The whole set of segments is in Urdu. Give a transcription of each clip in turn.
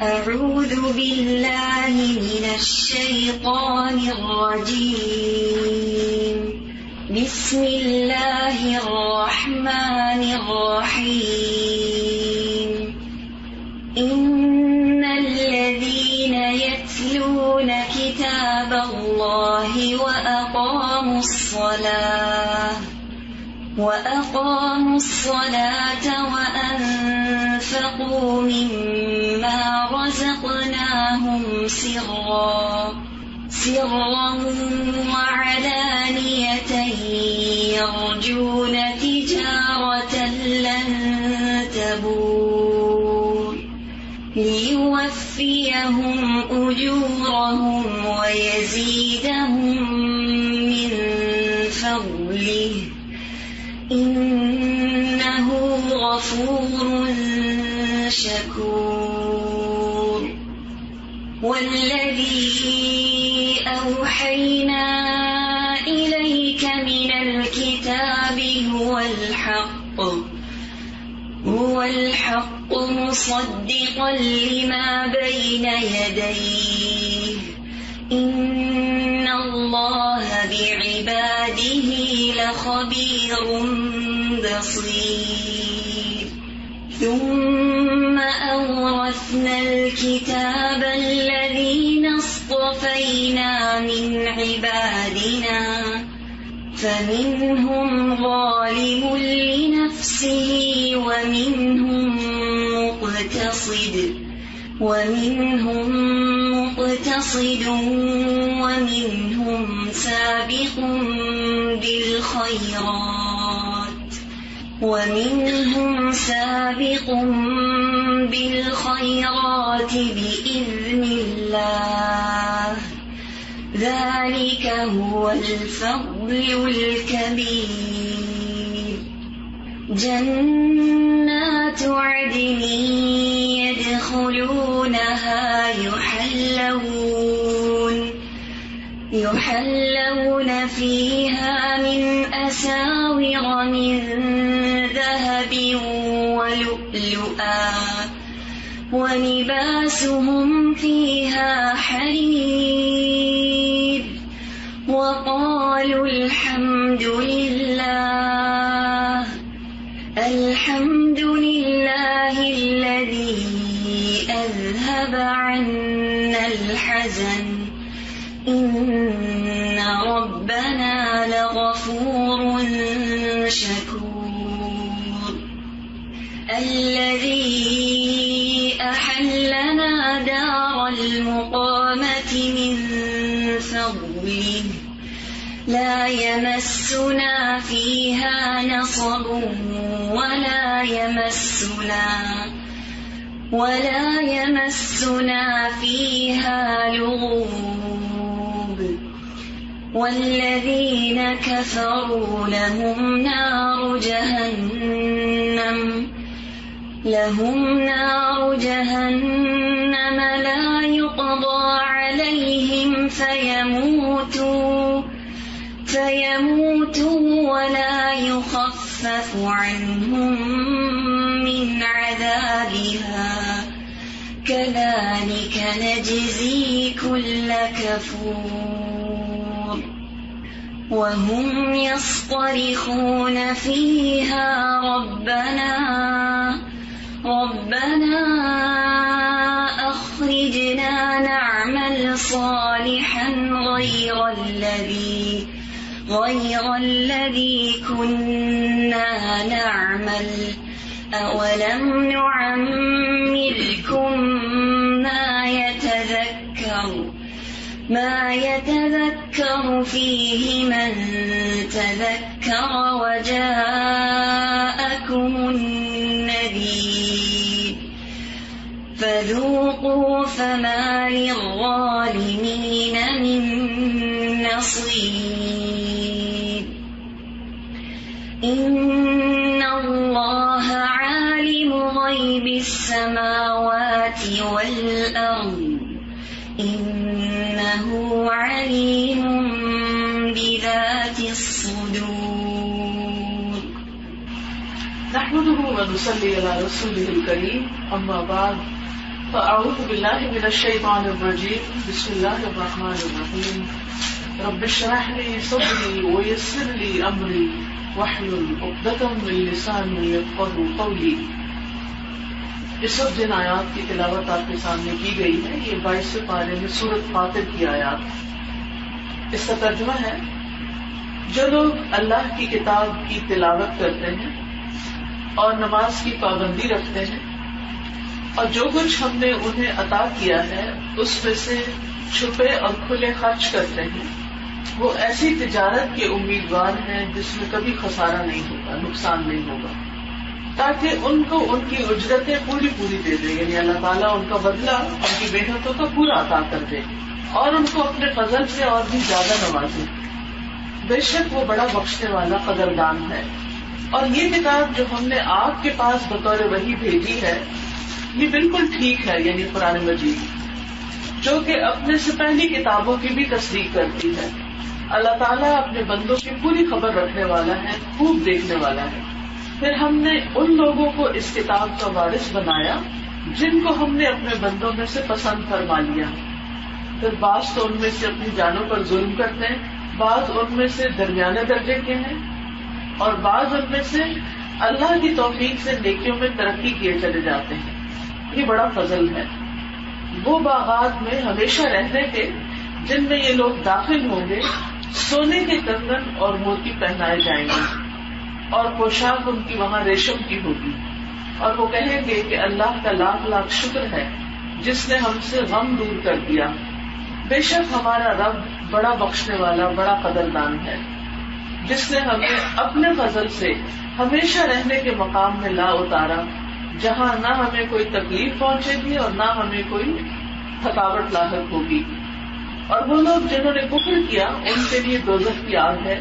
أعوذ بالله من الشيطان الرجيم. بسم الله الرحمن الرحيم. إن الذين يتلون كتاب الله وأقاموا الصلاة وأنفقوا مما رزقناهم سرا وعلانية يرجون تجارة لن تبور ليوفيهم أجورهم ويزيدهم من فضله إنه غفور شكور. والذي أوحينا إليك من الكتاب هو الحق مصدقا لما بين يديه إن الله بعباده لخبير بصير. ثم أورثنا الكتاب الذين اصطفينا من عبادنا فمنهم ظالم لنفسه ومنهم مقتصد ومنهم سابق بالخيرات بإذن الله ذلك هو الفضل الكبير. جنات عدن يدخلونها يحلون فيها من أساور من ذهب ولؤلؤا ولباسهم فيها حرير وقالوا الحمد لله الذي أذهب عنا الحزن إن ربنا لغفور شكور. الذي أحلنا دار المقامة من فضله لا يمسنا فيها نصب ولا يمسنا فيها لغوب. والذين كفروا لهم نار جهنم لا يقضى عليهم فيموتوا ولا يخفف عنهم من عذابها كذلك نجزي كل كفور. وهم يصطرخون فيها ربنا أخرجنا نعمل صالحا غير الذي كنا نعمل أولم نعمركم ما يتذكر فيه من تذكر وجاءكم النذير فذوقوا فما للظالمين من نصير. إن الله عالم غيب السماوات والأرض إنه عليم بذات الصدور. نحمده ونصلي على رسوله الكريم. أما بعد فاعوذ باللہ من الشیطان الرجیم بسم اللہ الرحمن الرحیم رب اشرح لي صدری ویسر لي امری واحلل عقدۃ من لسانی یفقہوا قولی. اس وقت جن آیات کی تلاوت آپ کے سامنے کی گئی ہے یہ 22 پارے میں سورۃ فاطر کی آیات. اس کا ترجمہ ہے جو لوگ اللہ کی کتاب کی تلاوت کرتے ہیں اور نماز کی پابندی رکھتے ہیں اور جو کچھ ہم نے انہیں عطا کیا ہے اس میں سے چھپے اور کھلے خرچ کرتے ہیں وہ ایسی تجارت کے امیدوار ہیں جس میں کبھی خسارہ نہیں ہوگا، نقصان نہیں ہوگا، تاکہ ان کو ان کی اجرتیں پوری دے دے. یعنی اللہ تعالیٰ ان کا بدلہ ان کی محنتوں کا پورا عطا کر دے اور ان کو اپنے فضل سے اور بھی زیادہ نوازے. بے شک وہ بڑا بخشنے والا قدردان ہے. اور یہ کتاب جو ہم نے آپ کے پاس بطور وحی بھیجی ہے یہ بالکل ٹھیک ہے، یعنی قرآن مجید جو کہ اپنے سے پہلی کتابوں کی بھی تصدیق کرتی ہے. اللہ تعالیٰ اپنے بندوں کی پوری خبر رکھنے والا ہے، خوب دیکھنے والا ہے. پھر ہم نے ان لوگوں کو اس کتاب کا وارث بنایا جن کو ہم نے اپنے بندوں میں سے پسند فرما لیا. پھر بعض تو ان میں سے اپنی جانوں پر ظلم کرتے ہیں، بعض ان میں سے درمیانے درجے کے ہیں اور بعض ان میں سے اللہ کی توفیق سے نیکیوں میں ترقی کیے چلے جاتے ہیں. یہ بڑا فضل ہے. وہ باغات میں ہمیشہ رہنے کے جن میں یہ لوگ داخل ہوں گے سونے کے کنگن اور موتی پہنائے جائیں گے اور پوشاک ان کی وہاں ریشم کی ہوگی. اور وہ کہیں گے کہ اللہ کا لاکھ لاکھ شکر ہے جس نے ہم سے غم دور کر دیا. بے شک ہمارا رب بڑا بخشنے والا بڑا قدردان ہے جس نے ہمیں اپنے فضل سے ہمیشہ رہنے کے مقام میں لا اتارا جہاں نہ ہمیں کوئی تکلیف پہنچے گی اور نہ ہمیں کوئی تھکاوٹ لاحق ہوگی. اور وہ لوگ جنہوں نے کفر کیا ان کے لیے دوزخ کی آگ ہے،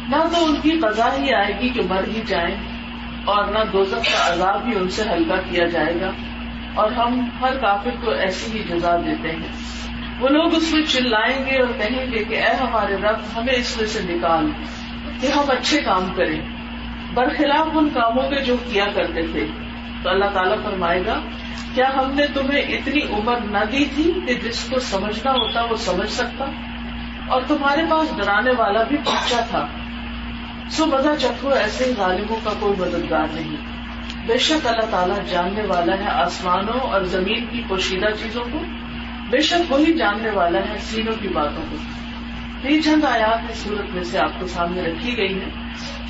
نہ تو ان کی قضا ہی آئے گی کہ مر ہی جائیں اور نہ دوزخ کا عذاب ہی ان سے ہلکا کیا جائے گا، اور ہم ہر کافر کو ایسی ہی جزا دیتے ہیں. وہ لوگ اس میں چلائیں گے اور کہیں گے کہ اے ہمارے رب ہمیں اس میں سے نکال کہ ہم اچھے کام کریں برخلاف ان کاموں کے جو کیا کرتے تھے. تو اللہ تعالیٰ فرمائے گا کیا ہم نے تمہیں اتنی عمر نہ دی تھی کہ جس کو سمجھنا ہوتا وہ سمجھ سکتا، اور تمہارے پاس ڈرانے والا بھی پہنچا تھا. سو مزہ چکھو ایسے ظالموں کا کوئی مددگار نہیں. بے شک اللہ تعالیٰ جاننے والا ہے آسمانوں اور زمین کی پوشیدہ چیزوں کو، بے شک وہی جاننے والا ہے سینوں کی باتوں کو. یہ چند آیات اس صورت میں سے آپ کے سامنے رکھی گئی ہیں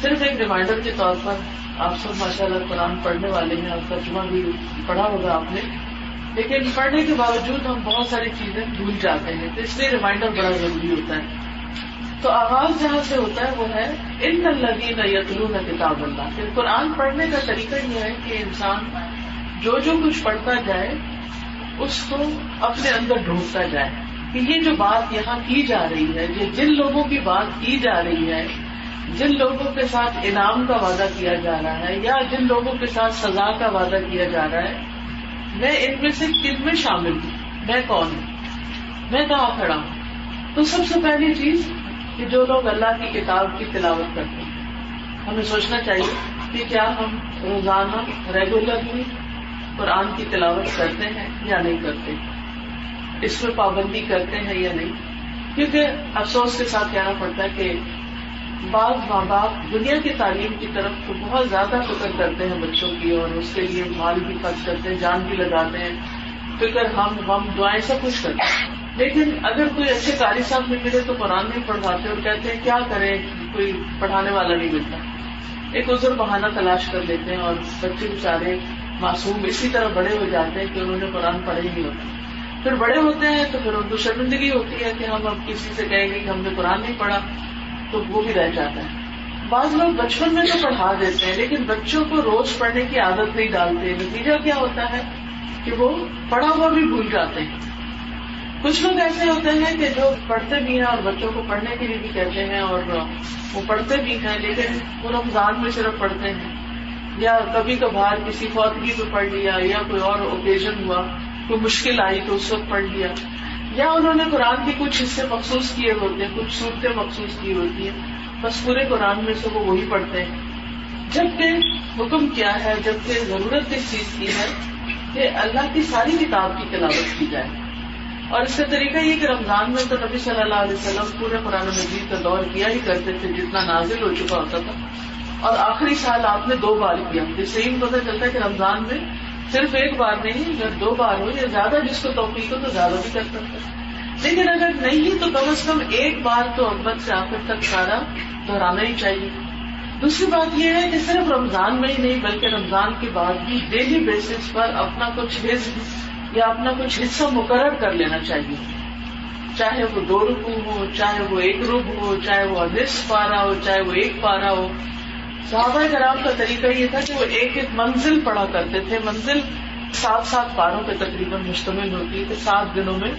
صرف ایک ریمائنڈر کے طور پر. آپ سب ماشاءاللہ قرآن پڑھنے والے ہیں اور ترجمہ بھی پڑھا ہوگا آپ نے، لیکن پڑھنے کے باوجود ہم بہت ساری چیزیں بھول جاتے ہیں، تو اس لیے ریمائنڈر بڑا ضروری ہوتا ہے. تو آغاز جہاں سے ہوتا ہے وہ ہے ان الذین یتلون کتاب اللہ. پھر قرآن پڑھنے کا طریقہ یہ ہے کہ انسان جو کچھ پڑھتا جائے اس کو اپنے اندر ڈھونڈتا جائے کہ یہ جو بات یہاں کی جا رہی ہے، جن لوگوں کی بات کی جا رہی ہے، جن لوگوں کے ساتھ انعام کا وعدہ کیا جا رہا ہے یا جن لوگوں کے ساتھ سزا کا وعدہ کیا جا رہا ہے، میں ان میں سے کن میں شامل ہوں، میں کون ہوں، میں کہاں کھڑا ہوں. تو سب سے پہلی چیز کہ جو لوگ اللہ کی کتاب کی تلاوت کرتے ہیں ہمیں سوچنا چاہیے کہ کیا ہم روزانہ ریگولرلی قرآن کی تلاوت کرتے ہیں یا نہیں کرتے، اس میں پابندی کرتے ہیں یا نہیں. کیونکہ افسوس کے ساتھ کہنا پڑتا ہے کہ بعض ماں باپ دنیا کی تعلیم کی طرف تو بہت زیادہ فکر کرتے ہیں بچوں کی، اور اس کے لیے مال بھی خرچ کرتے ہیں، جان بھی لگاتے ہیں، فکر ہم دعائیں سب کچھ کرتے ہیں. لیکن اگر کوئی اچھے قاری صاحب نہیں ملے تو قرآن نہیں پڑھواتے اور کہتے ہیں کیا کریں، کوئی پڑھانے والا نہیں ملتا. ایک عذر بہانہ تلاش کر لیتے ہیں اور بچے بیچارے معصوم اسی طرح بڑے ہو جاتے ہیں کہ انہوں نے قرآن پڑھے ہی نہیں ہوتا. پھر بڑے ہوتے ہیں تو پھر ان کو شرمندگی ہوتی ہے کہ ہم اب کسی سے کہیں گے کہ ہم نے قرآن نہیں پڑھا، تو وہ بھی رہ جاتا ہے. بعض لوگ بچپن میں تو پڑھا دیتے ہیں لیکن بچوں کو روز پڑھنے کی عادت نہیں ڈالتے. نتیجہ کیا ہوتا ہے کہ وہ پڑھا ہوا بھی بھول جاتے ہیں. کچھ لوگ ایسے ہوتے ہیں کہ جو پڑھتے بھی ہیں اور بچوں کو پڑھنے کے لیے بھی کہتے ہیں اور وہ پڑھتے بھی ہیں، لیکن وہ رمضان میں صرف پڑھتے ہیں یا کبھی کبھار کسی فوتگی پہ پڑھ لیا یا کوئی اور اوکیزن ہوا، کوئی مشکل آئی تو اس وقت پڑھ لیا، یا انہوں نے قرآن کے کچھ حصے مخصوص کیے ہوتے ہیں، کچھ صورتیں مخصوص کی ہوتی ہیں، بس پورے قرآن میں سے وہ وہی پڑھتے ہیں. جبکہ حکم کیا ہے، جبکہ ضرورت اس چیز کی ہے کہ اللہ کی ساری کتاب کی تلاوت کی جائے. اور اس کا طریقہ یہ کہ رمضان میں تو نبی صلی اللہ علیہ وسلم پورے قرآن مجید کا دور کیا ہی کرتے تھے جتنا نازل ہو چکا ہوتا تھا, اور آخری سال آپ نے 2 بار کیا. اس سے ہی پتہ چلتا ہے کہ رمضان میں صرف 1 بار نہیں, اگر 2 بار ہو یا زیادہ جس کو توفیق ہو تو زیادہ بھی کر سکتا ہے. لیکن اگر نہیں تو کم از کم 1 بار تو اول سے آخر تک سارا دہرانا ہی چاہیے. دوسری بات یہ ہے کہ صرف رمضان میں ہی نہیں بلکہ رمضان کے بعد بھی ڈیلی بیسس پر اپنا کچھ حصہ یا اپنا کچھ حصہ مقرر کر لینا چاہیے, چاہے وہ 2 رکوع ہو, چاہے وہ 1 ربع ہو, چاہے وہ نصف پارہ ہو, چاہے وہ 1 پارہ ہو. صحابہ کرام کا طریقہ یہ تھا کہ وہ ایک منزل پڑھا کرتے تھے. منزل 7 پاروں پہ تقریباً مشتمل ہوتی ہے کہ 7 دنوں میں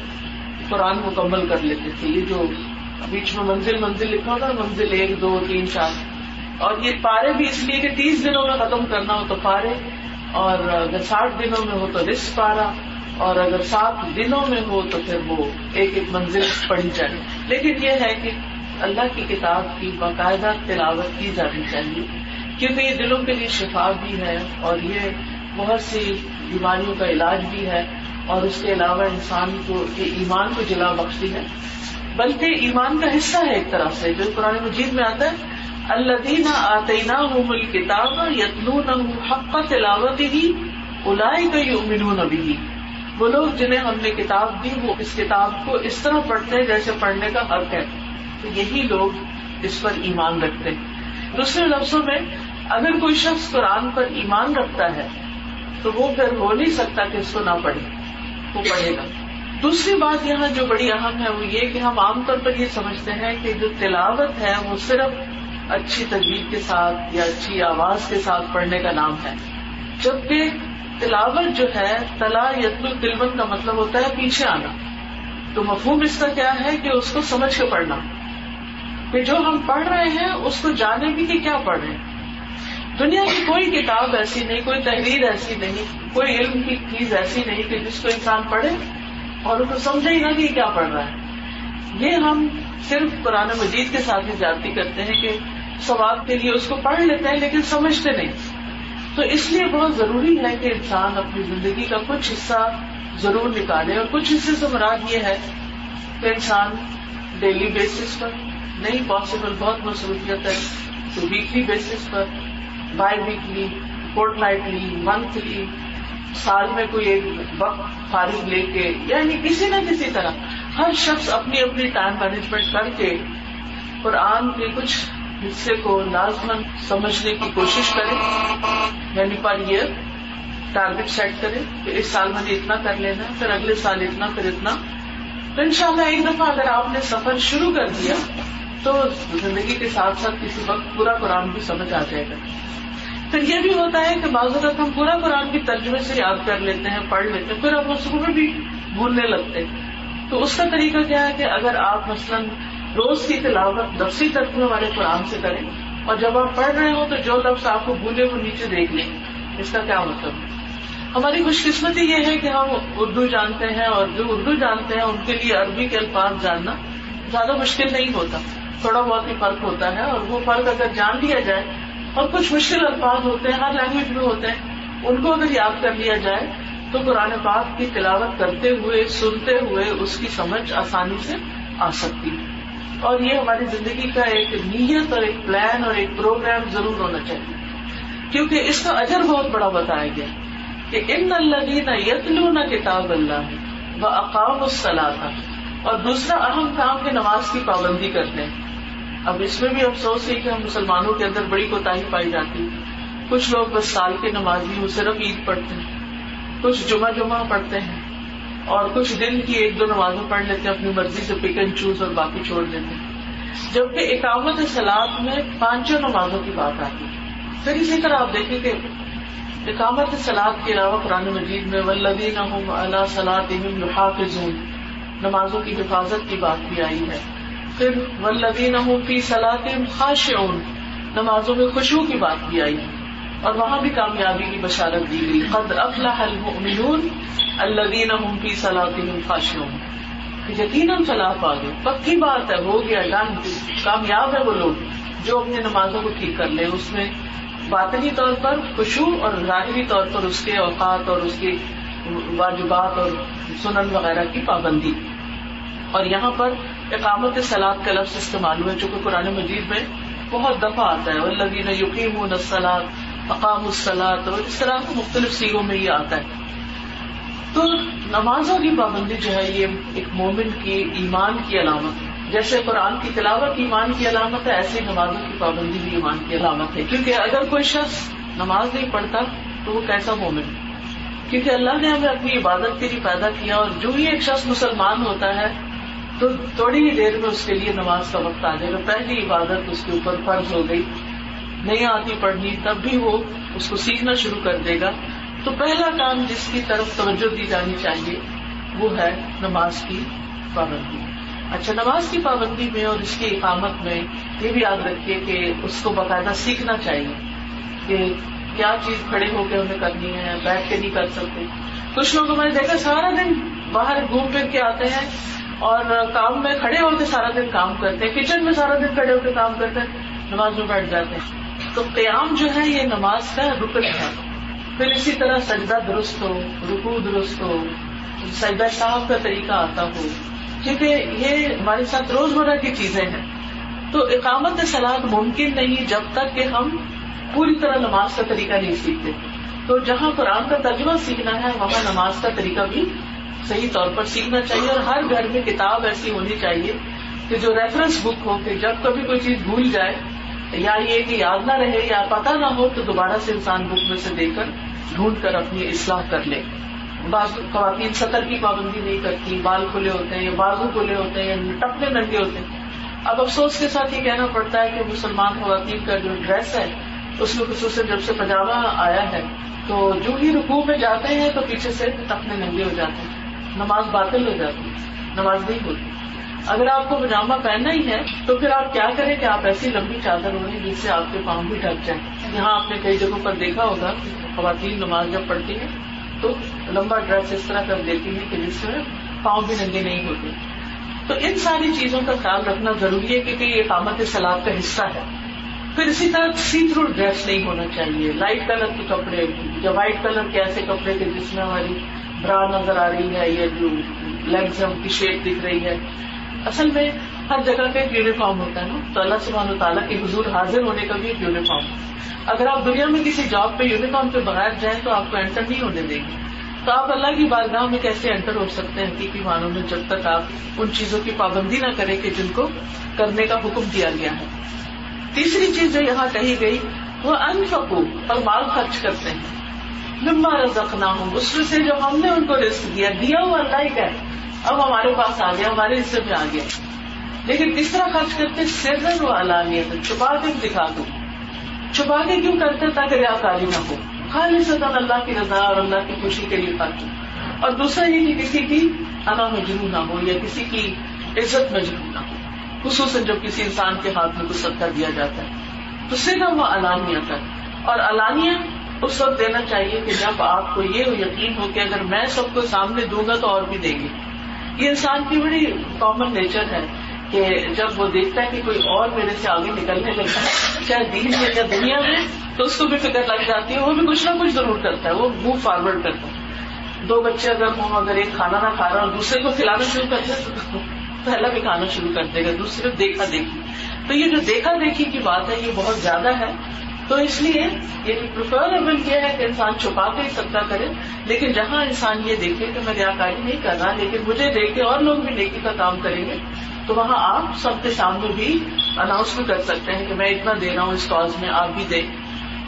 قرآن مکمل کر لیتے تھے. یہ جو بیچ میں منزل لکھا ہوتا ہے, منزل 1 2 3 4, اور یہ پارے بھی اس لیے کہ 30 دنوں میں ختم کرنا ہو تو پارے, اور اگر 60 دنوں میں ہو تو نصف پارہ, اور اگر 7 دنوں میں ہو تو پھر وہ ایک منزل پڑھی جائے. لیکن یہ ہے کہ اللہ کی کتاب کی باقاعدہ تلاوت کی جانی چاہیے, کیونکہ یہ دلوں کے لیے شفا بھی ہے اور یہ بہت سی بیماریوں کا علاج بھی ہے, اور اس کے علاوہ انسان کو ایمان کو جلا بخشتی ہے, بلکہ ایمان کا حصہ ہے ایک طرح سے. جو قرآن مجید میں آتا ہے الذین آتیناہم الکتاب یتلونہ حق تلاوتہ اولئک یؤمنون بہ, وہ لوگ جنہیں ہم نے کتاب دی وہ اس کتاب کو اس طرح پڑھتے ہیں جیسے پڑھنے کا حق ہے, تو یہی لوگ اس پر ایمان رکھتے ہیں. دوسرے لفظوں میں اگر کوئی شخص قرآن پر ایمان رکھتا ہے تو وہ پھر ہو نہیں سکتا کہ اس کو نہ پڑھے, وہ پڑھے گا. دوسری بات یہاں جو بڑی اہم ہے وہ یہ کہ ہم عام طور پر یہ سمجھتے ہیں کہ جو تلاوت ہے وہ صرف اچھی تجوید کے ساتھ یا اچھی آواز کے ساتھ پڑھنے کا نام ہے, جبکہ تلاوت جو ہے تلا یتلو تلوت کا مطلب ہوتا ہے پیچھے آنا. تو مفہوم اس کا کیا ہے کہ اس کو سمجھ کے پڑھنا, کہ جو ہم پڑھ رہے ہیں اس کو جانے بھی کہ کیا پڑھ رہے ہیں. دنیا کی کوئی کتاب ایسی نہیں, کوئی تحریر ایسی نہیں, کوئی علم کی چیز ایسی نہیں کہ جس کو انسان پڑھے اور اس کو سمجھے ہی نہ کہ کیا پڑھ رہا ہے. یہ ہم صرف قرآن مجید کے ساتھ ہی جاتی کرتے ہیں کہ ثواب کے لیے اس کو پڑھ لیتے ہیں لیکن سمجھتے نہیں. تو اس لیے بہت ضروری ہے کہ انسان اپنی زندگی کا کچھ حصہ ضرور نکالے, اور کچھ حصے سے مراد یہ ہے کہ انسان ڈیلی بیسس پر نہیں پاسبل, بہت مصروفیت ہے, تو ویکلی بیسس پر, biweekly, fortnightly, monthly, سال میں کوئی ایک وقت فارغ لے کے, یعنی کسی نہ کسی طرح ہر شخص اپنی اپنی ٹائم مینجمنٹ کر کے قرآن کے کچھ حصے کو لازماً سمجھنے کی کوشش کرے, یعنی پر ایئر ٹارگیٹ سیٹ کرے کہ اس سال میں نے اتنا کر لینا, پھر اگلے سال اتنا, پھر اتنا. تو انشاءاللہ ایک دفعہ اگر آپ نے سفر شروع کر دیا تو زندگی کے ساتھ ساتھ کسی وقت پورا قرآن بھی سمجھ آ جائے گا. پھر یہ بھی ہوتا ہے کہ بعض اوقات ہم پورا قرآن بھی ترجمے سے یاد کر لیتے ہیں, پڑھ لیتے ہیں, پھر ہم اس کو بھی بھولنے لگتے ہیں. تو اس کا طریقہ کیا ہے کہ اگر آپ مثلاً روز کی تلاوت لفظی ترجمے والے قرآن سے کریں, اور جب آپ پڑھ رہے ہو تو جو لفظ آپ کو بھولے وہ نیچے دیکھ لیں. اس کا کیا مطلب ہے؟ ہماری خوش قسمتی یہ ہے کہ ہم اردو جانتے ہیں, اور جو اردو جانتے ہیں ان کے لیے عربی کے الفاظ جاننا زیادہ مشکل نہیں ہوتا, تھوڑا بہت ہی فرق ہوتا ہے. اور وہ فرق اگر جان لیا جائے, اور کچھ مشکل الفاظ ہوتے ہیں ہر لینگویج میں ہوتے ہیں, ان کو اگر یاد کر لیا جائے تو قرآن پاک کی تلاوت کرتے ہوئے سنتے ہوئے اس کی سمجھ آسانی سے آ سکتی ہے. اور یہ ہماری زندگی کا ایک نیت اور ایک پلان اور ایک پروگرام ضرور ہونا چاہیے, کیونکہ اس کا اجر بہت بڑا بتایا گیا کہ ان الذین یتلون کتاب اللہ واقاموا الصلاۃ, اور دوسرا اہم کام کہ نماز کی پابندی کرتے ہیں. اب اس میں بھی افسوس ہے کہ ہم مسلمانوں کے اندر بڑی کوتاہی پائی جاتی ہے. کچھ لوگ بس سال کے نمازی وہ صرف عید پڑھتے ہیں, کچھ جمعہ پڑھتے ہیں, اور کچھ دن کی 1-2 نمازیں پڑھ لیتے ہیں اپنی مرضی سے پک اینڈ چوز, اور باقی چھوڑ دیتے ہیں. جبکہ اقامت صلاۃ میں 5 نمازوں کی بات آتی ہے. پھر اسی طرح آپ دیکھیں کہ اقامت صلاۃ کے علاوہ قرآن مجید میں والذین هم علی صلاتهم یحافظون, نمازوں کی حفاظت کی بات بھی آئی ہے. پھر والذین هم فی صلاتهم خاشعون, نمازوں میں خشوع کی بات بھی آئی ہے, اور وہاں بھی کامیابی کی بشارت دی گئی. قد افلح المؤمنون الذین هم فی صلاتهم خاشعون, یقیناً فلاح پا گئے, پکی بات ہے, ہو گیا, ڈن, کامیاب ہے وہ لوگ جو اپنی نمازوں کو ٹھیک کر لیں, اس میں باطنی طور پر خشوع اور ظاہری طور پر اس کے اوقات اور اس کی واجبات اور سنن وغیرہ کی پابندی. اور یہاں پر اقامت صلاۃ کا لفظ استعمال ہوا جو کہ قرآن مجید میں بہت دفعہ آتا ہے. والذین یقیمون الصلاۃ اقاموا الصلاۃ، اور اس طرح مختلف سیغوں میں یہ آتا ہے. تو نمازوں کی پابندی جو ہے یہ ایک مومن کی ایمان کی علامت ہے. جیسے قرآن کی تلاوت ایمان کی علامت ہے، ایسے ہی نمازوں کی پابندی بھی ایمان کی علامت ہے. کیونکہ اگر کوئی شخص نماز نہیں پڑھتا تو وہ کیسا مومن ہے؟ کیونکہ اللہ نے ہمیں اپنی عبادت کے لیے پیدا کیا، اور جو ہی ایک شخص مسلمان ہوتا ہے تو تھوڑی ہی دیر میں اس کے لیے نماز کا وقت آ جائے گا. پہلی عبادت اس کے اوپر فرض ہو گئی، نہیں آتی پڑھنی تب بھی وہ اس کو سیکھنا شروع کر دے گا. تو پہلا کام جس کی طرف توجہ دی جانی چاہیے وہ ہے نماز کی پابندی. اچھا، نماز کی پابندی میں اور اس کی اقامت میں یہ بھی یاد رکھیے کہ اس کو باقاعدہ سیکھنا چاہیے کہ کیا چیز کھڑے ہو کے ہمیں کرنی ہے، بیٹھ کے نہیں کر سکتے. کچھ لوگ میں نے دیکھا سارا دن باہر گھوم پھر کے آتے ہیں اور کام میں کھڑے ہو کے سارا دن کام کرتے ہیں، کچن میں سارا دن کھڑے ہو کے کام کرتے ہیں، نماز میں بیٹھ جاتے ہیں. تو قیام جو ہے یہ نماز کا رکن ہے. پھر اسی طرح سجدہ درست ہو، رکوع درست ہو، سجدہ صاحب کا طریقہ آتا ہو، کیونکہ یہ ہمارے ساتھ روزمرہ کی چیزیں ہیں. تو اقامت صلاۃ ممکن نہیں جب تک کہ ہم پوری طرح نماز کا طریقہ نہیں سیکھتے. تو جہاں قرآن کا ترجمہ سیکھنا ہے وہاں نماز کا طریقہ بھی صحیح طور پر سیکھنا چاہیے. اور ہر گھر میں کتاب ایسی ہونی چاہیے کہ جو ریفرنس بک ہو کہ جب کبھی کوئی چیز بھول جائے یا یہ کہ یاد نہ رہے یا پتہ نہ ہو تو دوبارہ سے انسان بک میں سے دیکھ کر ڈھونڈ کر اپنی اصلاح کر لے. بعض خواتین سطر کی پابندی نہیں کرتی، بال کھلے ہوتے ہیں یا بازو کھلے ہوتے ہیں یا ٹپنے ننگے ہوتے ہیں. اب افسوس کے ساتھ یہ کہنا پڑتا ہے کہ مسلمان خواتین کا جو ڈریس ہے اس میں خصوصاً جب سے پاجامہ آیا ہے تو جو ہی رکوع میں جاتے ہیں تو پیچھے سے ٹپنے ننگے ہو جاتے ہیں، نماز باطل ہو جاتی ہے، نماز نہیں ہوتی. اگر آپ کو پاجامہ پہننا ہی ہے تو پھر آپ کیا کریں کہ آپ ایسی لمبی چادر اوڑھیں جس سے آپ کے پاؤں بھی ڈھک جائیں. یہاں آپ نے کئی جگہوں پر دیکھا ہوگا خواتین نماز جب پڑھتی ہیں تو لمبا ڈریس اس طرح کر دیتی ہیں کہ جس سے پاؤں بھی ننگے نہیں ہوتے. تو ان ساری چیزوں کا خیال رکھنا ضروری ہے کیونکہ یہ اقامت صلاۃ کا حصہ ہے. پھر اسی طرح سی تھرو ڈریس نہیں ہونا چاہیے، لائٹ کلر کے کپڑے یا وائٹ کلر کے ایسے کپڑے کے جس میں ہماری برا نظر آ رہی ہے یا جو لیگز ہے ان کی شیپ دکھ رہی ہے. اصل میں ہر جگہ کا ایک یونیفارم ہوتا ہے نا، تو اللہ سبحانہ وتعالیٰ کے حضور حاضر ہونے کا بھی ایک یونیفارم. اگر آپ دنیا میں کسی جاب پہ یونیفارم کے بغیر جائیں تو آپ کو انٹر نہیں ہونے دیں گے. تو آپ اللہ کی بارگاہ میں کیسے انٹر ہو سکتے ہیں حقیقی معنوں میں جب تک آپ ان چیزوں کی پابندی نہ کریں کہ جن کو کرنے کا حکم دیا گیا ہے. تیسری چیز جو یہاں کہی گئی وہ انفقوا، اور مال خرچ کرتے ہیں، مما رزقناہم، اس میں سے جو ہم نے ان کو رزق دیا ہوا اللہ ہی کا ہے، اب ہمارے پاس آ گیا، ہمارے حصے میں آ گیا. لیکن کس طرح خرچ کرتے؟ سرًا و علانیۃ، چھپا کے دکھا دو. چھپا کے کیوں کرتے؟ تاکہ ریاکاری نہ ہو، خالصتاً اللہ کی رضا اور اللہ کی خوشی کے لیے خرچ. اور دوسرا یہ کہ کسی کی انا مجروح نہ ہو یا کسی کی عزت مجروح نہ ہو، خصوصاً جب کسی انسان کے ہاتھ میں کچھ صدقہ دیا جاتا ہے. تو سرًا و علانیۃ، اور علانیہ اس وقت دینا چاہیے کہ جب آپ کو یہ یقین ہو کہ اگر میں سب کو سامنے دوں گا تو اور بھی دیں گے. یہ انسان کی بڑی کامن نیچر ہے کہ جب وہ دیکھتا ہے کہ کوئی اور میرے سے آگے نکلنے لگتا ہے چاہے دین میں یا دنیا میں تو اس کو بھی فکر لگ جاتی ہے، وہ بھی کچھ نہ کچھ ضرور کرتا ہے، وہ موو فارورڈ کرتا ہے. 2 بچے اگر ہوں، اگر ایک کھانا نہ کھا رہا اور دوسرے کو کھلانا شروع کر دے تو پہلا بھی کھانا شروع کر دے گا، دوسرے دیکھا دیکھی. تو یہ جو دیکھا دیکھی کی بات ہے یہ بہت زیادہ ہے. تو اس لیے یہ پریفریبل یہ ہے کہ انسان چھپا کے ہی صدقہ کرے. لیکن جہاں انسان یہ دیکھے کہ میں ریاکاری نہیں کر رہا لیکن مجھے دیکھ کے اور لوگ بھی نیکی کا کام کریں گے تو وہاں آپ سب کے سامنے بھی اناؤنس بھی کر سکتے ہیں کہ میں اتنا دے رہا ہوں اس کاز میں، آپ بھی دیں.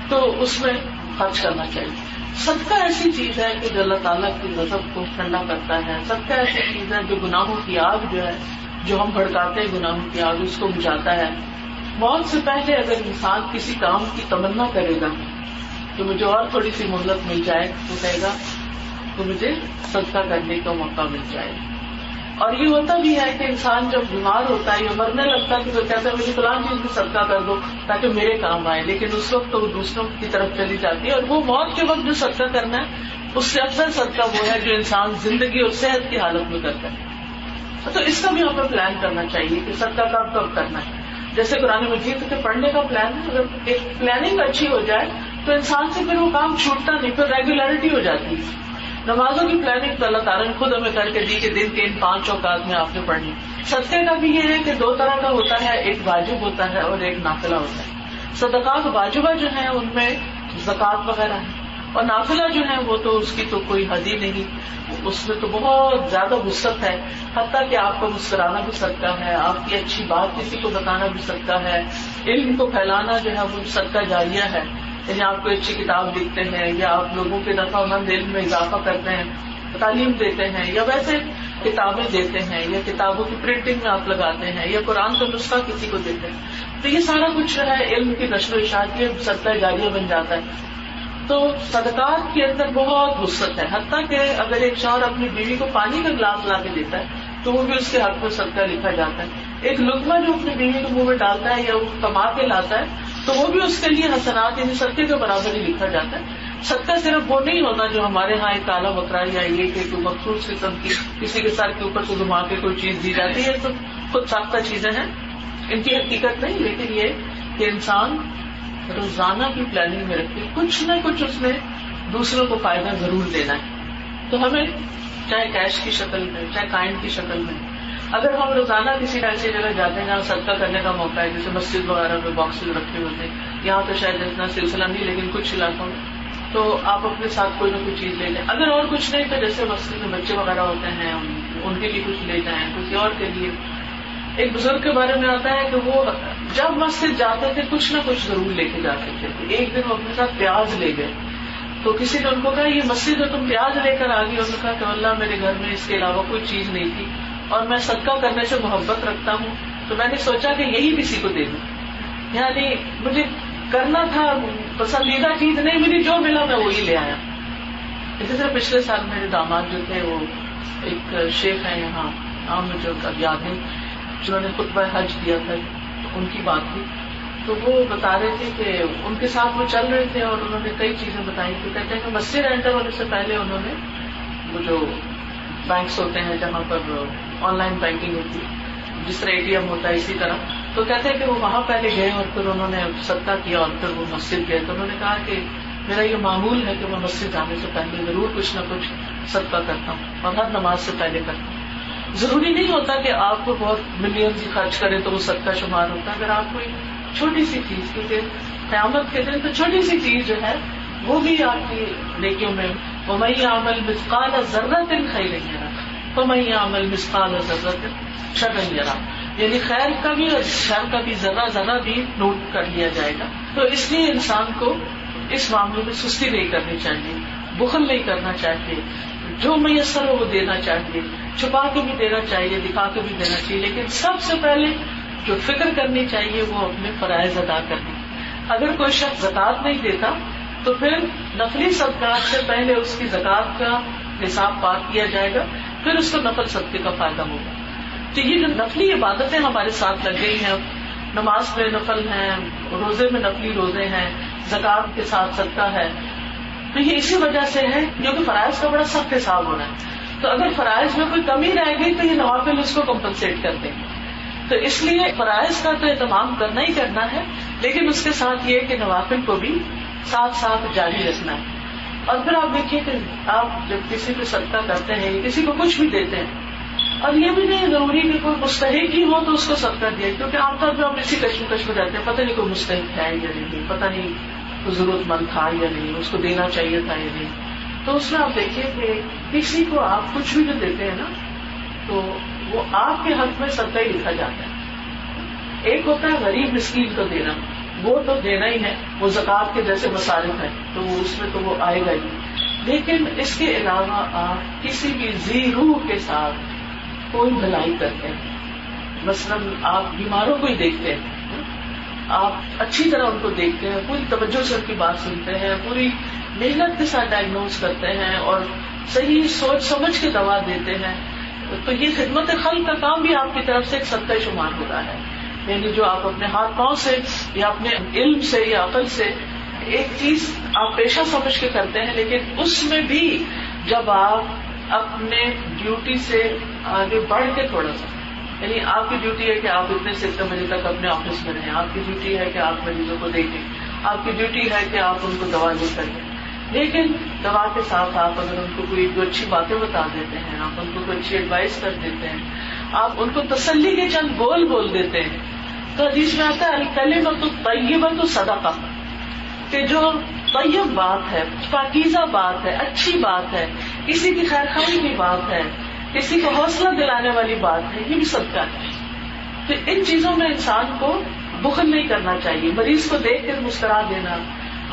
تو اس میں خرچ کرنا چاہیے. صدقہ ایسی چیز ہے کہ جو اللہ تعالیٰ کی غضب کو ٹھنڈا کرتا ہے. صدقہ ایسی چیز ہے جو گناہوں کی آگ جو ہے جو ہم بھڑکاتے ہیں گناہوں کی آگ اس کو بجھاتا ہے. موت سے پہلے اگر انسان کسی کام کی تمنا کرے گا کہ مجھے اور تھوڑی سی مہلت مل جائے تو کہے گا تو مجھے صدقہ کرنے کا موقع مل جائے. اور یہ ہوتا بھی ہے کہ انسان جب بیمار ہوتا ہے یا مرنے لگتا ہے تو وہ کہتا ہے مجھے فلاں چیز بھی صدقہ کر دو تاکہ میرے کام آئے. لیکن اس وقت تو وہ دوسروں کی طرف چلی جاتی ہے. اور وہ موت کے وقت جو صدقہ کرنا ہے اس سے افضل صدقہ وہ ہے جو انسان زندگی اور صحت کی حالت میں کرتا ہے. تو اس کا بھی ہمیں پلان کرنا چاہیے کہ صدقہ کب کب کرنا ہے. جیسے قرآن مجید کے پڑھنے کا پلان ہے، اگر ایک پلاننگ اچھی ہو جائے تو انسان سے پھر وہ کام چھوٹتا نہیں، پھر ریگولرٹی ہو جاتی ہے. نمازوں کی پلاننگ تو اللہ تعالیٰ نے خود ہمیں کر کے دی کہ دن کے ان 5 اوقات میں آپ نے پڑھنی. صدقے کا بھی یہ ہے کہ 2 طرح کا ہوتا ہے, ایک واجب ہوتا ہے اور ایک نافلہ ہوتا ہے. صدقات واجبہ جو ہیں ان میں زکوٰۃ وغیرہ ہے, اور نافلہ جو ہے وہ تو اس کی تو کوئی حد ہی نہیں, اس میں تو بہت زیادہ وسعت ہے. حتیٰ کہ آپ کو مسکرانا بھی صدقہ ہے, آپ کی اچھی بات کسی کو بتانا بھی صدقہ ہے, علم کو پھیلانا جو ہے وہ صدقہ جاریہ ہے. یعنی آپ کو اچھی کتاب لکھتے ہیں یا آپ لوگوں کے نفع مند علم میں اضافہ کرتے ہیں, تعلیم دیتے ہیں, یا ویسے کتابیں دیتے ہیں, یا کتابوں کی پرنٹنگ میں آپ لگاتے ہیں, یا قرآن کا نسخہ کسی کو دیتے ہیں, تو یہ سارا کچھ جو ہے علم کی نشر و اشاعت کے صدقہ جاریہ بن جاتا ہے. تو صدقات کے اندر بہت وسعت ہے. حتیٰ کہ اگر ایک شوہر اپنی بیوی کو پانی کا گلاس لا کے دیتا ہے تو وہ بھی اس کے حق میں صدقہ لکھا جاتا ہے. ایک لقمہ جو اپنی بیوی کے منہ میں ڈالتا ہے یا وہ کما کے لاتا ہے تو وہ بھی اس کے لیے حسنات یعنی صدقے کے برابر ہی لکھا جاتا ہے. صدقہ صرف وہ نہیں ہوتا جو ہمارے ہاں ایک کالا بکرا یا یہ کہ کوئی مخصوص قسم کی کسی کے سر کے اوپر سے گھما کے کوئی چیز دی جاتی ہے, تو خود ساختہ چیزیں ہیں, ان کی حقیقت نہیں. لیکن یہ کہ انسان روزانہ کی پلاننگ میں رکھے کچھ نہ کچھ اس میں دوسروں کو فائدہ ضرور دینا ہے. تو ہمیں چاہے کیش کی شکل میں چاہے کائنڈ کی شکل میں, اگر ہم روزانہ کسی ایسی جگہ جاتے ہیں جہاں صدقہ کرنے کا موقع ہے, جیسے مسجد وغیرہ میں باکسز رکھے ہوتے ہیں, یہاں تو شاید اتنا سلسلہ نہیں لیکن کچھ علاقوں میں, تو آپ اپنے ساتھ کوئی نہ کوئی چیز لے لیں. اگر اور کچھ نہیں تو جیسے مسجد میں بچے وغیرہ ہوتے ہیں ان کے لیے کچھ لے جائیں, کسی اور کے لیے. ایک بزرگ کے بارے میں آتا ہے کہ وہ جب مسجد جاتے تھے کچھ نہ کچھ ضرور لے کے جاتے تھے. ایک دن وہ اپنے ساتھ پیاز لے گئے, تو کسی نے ان کو کہا یہ مسجد ہے تم پیاز لے کر آ گئی. انہوں نے کہا کہ اللہ میرے گھر میں اس کے علاوہ کوئی چیز نہیں تھی اور میں صدقہ کرنے سے محبت رکھتا ہوں, تو میں نے سوچا کہ یہی کسی کو دے دوں. یعنی مجھے کرنا تھا, پسندیدہ چیز نہیں ملی, جو ملا میں وہی لے آیا. اسی طرح پچھلے سال میرے داماد جو تھے وہ ایک شیخ ہیں یہاں, نام مجھے اب یاد نہیں, جنہوں نے خطبہ حج دیا تھا, ان کی بات تھی. تو وہ بتا رہے تھے کہ ان کے ساتھ وہ چل رہے تھے اور انہوں نے کئی چیزیں بتائی تھی. کہتے ہیں کہ مسجد انٹر ہونے سے پہلے انہوں نے وہ جو بینکس ہوتے ہیں جہاں پر آن لائن بینکنگ ہوتی ہے, جس طرح ATM ہوتا ہے اسی طرح, تو کہتے ہیں کہ وہ وہاں پہلے گئے اور پھر انہوں نے صدقہ کیا اور پھر وہ مسجد گئے. تو انہوں نے کہا کہ میرا یہ معمول ہے کہ میں مسجد جانے سے پہلے ضرور کچھ نہ کچھ صدقہ کرتا ہوں اور ہر نماز سے پہلے کرتا ہوں. ضروری نہیں ہوتا کہ آپ کو بہت ملینز خرچ کریں تو وہ صدقہ شمار ہوتا ہے. اگر آپ کوئی چھوٹی سی چیز, کیونکہ قیامت کے دن تو چھوٹی سی چیز جو ہے وہ بھی آپ کی نیکیوں میں, وَمَن يَعْمَلْ مِثْقَالَ ذَرَّةٍ خَيْرًا يَرَهُ وَمَن يَعْمَلْ مِثْقَالَ ذَرَّةٍ شَرًّا يَرَهُ. یعنی خیر کا بھی اور شر کا بھی ذرہ ذرہ بھی نوٹ کر لیا جائے گا. تو اس لیے انسان کو اس معاملے میں سستی نہیں کرنی چاہیے, بخل نہیں کرنا چاہیے, جو میسر ہو وہ دینا چاہیے, چھپا کے بھی دینا چاہیے, دکھا کے بھی دینا چاہیے. لیکن سب سے پہلے جو فکر کرنی چاہیے وہ اپنے فرائض ادا کرنے. اگر کوئی شخص زکوٰۃ نہیں دیتا تو پھر نفلی صدقات سے پہلے اس کی زکوٰۃ کا حساب پاک کیا جائے گا, پھر اس کو نفل صدقے کا فائدہ ہوگا. تو یہ جو نفلی عبادتیں ہمارے ساتھ لگ گئی ہیں, نماز میں نفل ہیں, روزے میں نفلی روزے ہیں, زکوٰۃ کے ساتھ صدقہ ہے, تو یہ اسی وجہ سے ہے کیونکہ فرائض کا بڑا سخت حساب ہونا ہے. تو اگر فرائض میں کوئی کمی رہ گئی تو یہ نوافل اس کو کمپنسیٹ کر دیں گے. تو اس لیے فرائض کا تو اہتمام کرنا ہی کرنا ہے, لیکن اس کے ساتھ یہ کہ نوافل کو بھی ساتھ ساتھ جاری رکھنا ہے. اور پھر آپ دیکھیے کہ آپ جب کسی کو صدقہ کرتے ہیں, کسی کو کچھ بھی دیتے ہیں, اور یہ بھی نہیں ضروری کہ کوئی مستحق ہی ہو تو اس کو صدقہ دیا, کیونکہ عام طور پہ ہم اسی کشمکش میں رہتے ہیں, پتہ نہیں کوئی مستحق ہے یا نہیں, پتہ نہیں کوئی ضرورت مند تھا یا نہیں, اس کو دینا چاہیے تھا یا نہیں. تو اس میں آپ دیکھیے کہ کسی کو آپ کچھ بھی جو دیتے ہیں نا تو وہ آپ کے حق میں صدقہ ہی لکھا جاتا ہے. ایک ہوتا ہے غریب مسکین کو دینا, وہ تو دینا ہی ہے, وہ زکوٰۃ کے جیسے مصارف ہیں تو اس میں تو وہ آئے گا ہی. لیکن اس کے علاوہ آپ کسی بھی ذی روح کے ساتھ کوئی بھلائی کرتے ہیں, مثلاً آپ بیماروں کو ہی دیکھتے ہیں, آپ اچھی طرح ان کو دیکھتے ہیں, پوری توجہ سے ان کی بات سنتے ہیں, پوری محنت کے ساتھ ڈائگنوز کرتے ہیں اور صحیح سوچ سمجھ کے دوا دیتے ہیں, تو یہ خدمت خلق کا کام بھی آپ کی طرف سے ایک صدقہ شمار ہوتا ہے. یعنی جو آپ اپنے ہاتھ پاؤں سے یا اپنے علم سے یا عقل سے ایک چیز آپ پیشہ سمجھ کے کرتے ہیں, لیکن اس میں بھی جب آپ اپنے ڈیوٹی سے آگے بڑھ کے تھوڑا سا, یعنی آپ کی ڈیوٹی ہے کہ آپ اتنے سے اتنے بجے تک اپنے آفس میں رہیں, آپ کی ڈیوٹی ہے کہ آپ مریضوں کو دیکھیں, آپ کی ڈیوٹی ہے کہ آپ ان کو دوا لے کر دیں, لیکن دوا کے ساتھ آپ اگر ان کو کوئی دو اچھی باتیں بتا دیتے ہیں، آپ ان کو کوئی اچھی ایڈوائس کر دیتے ہیں، آپ ان کو تسلی کے چند بول دیتے ہیں، تو حدیث میں آتا ہے الکلمۃ الطیبۃ صدقہ، کہ جو طیب بات ہے، پاکیزہ بات ہے، اچھی بات ہے، کسی کی خیر خواہی کی بات ہے، کسی کو حوصلہ دلانے والی بات ہے، یہ بھی صدقہ ہے. تو ان چیزوں میں انسان کو بخل نہیں کرنا چاہیے. مریض کو دیکھ کر مسکرا دینا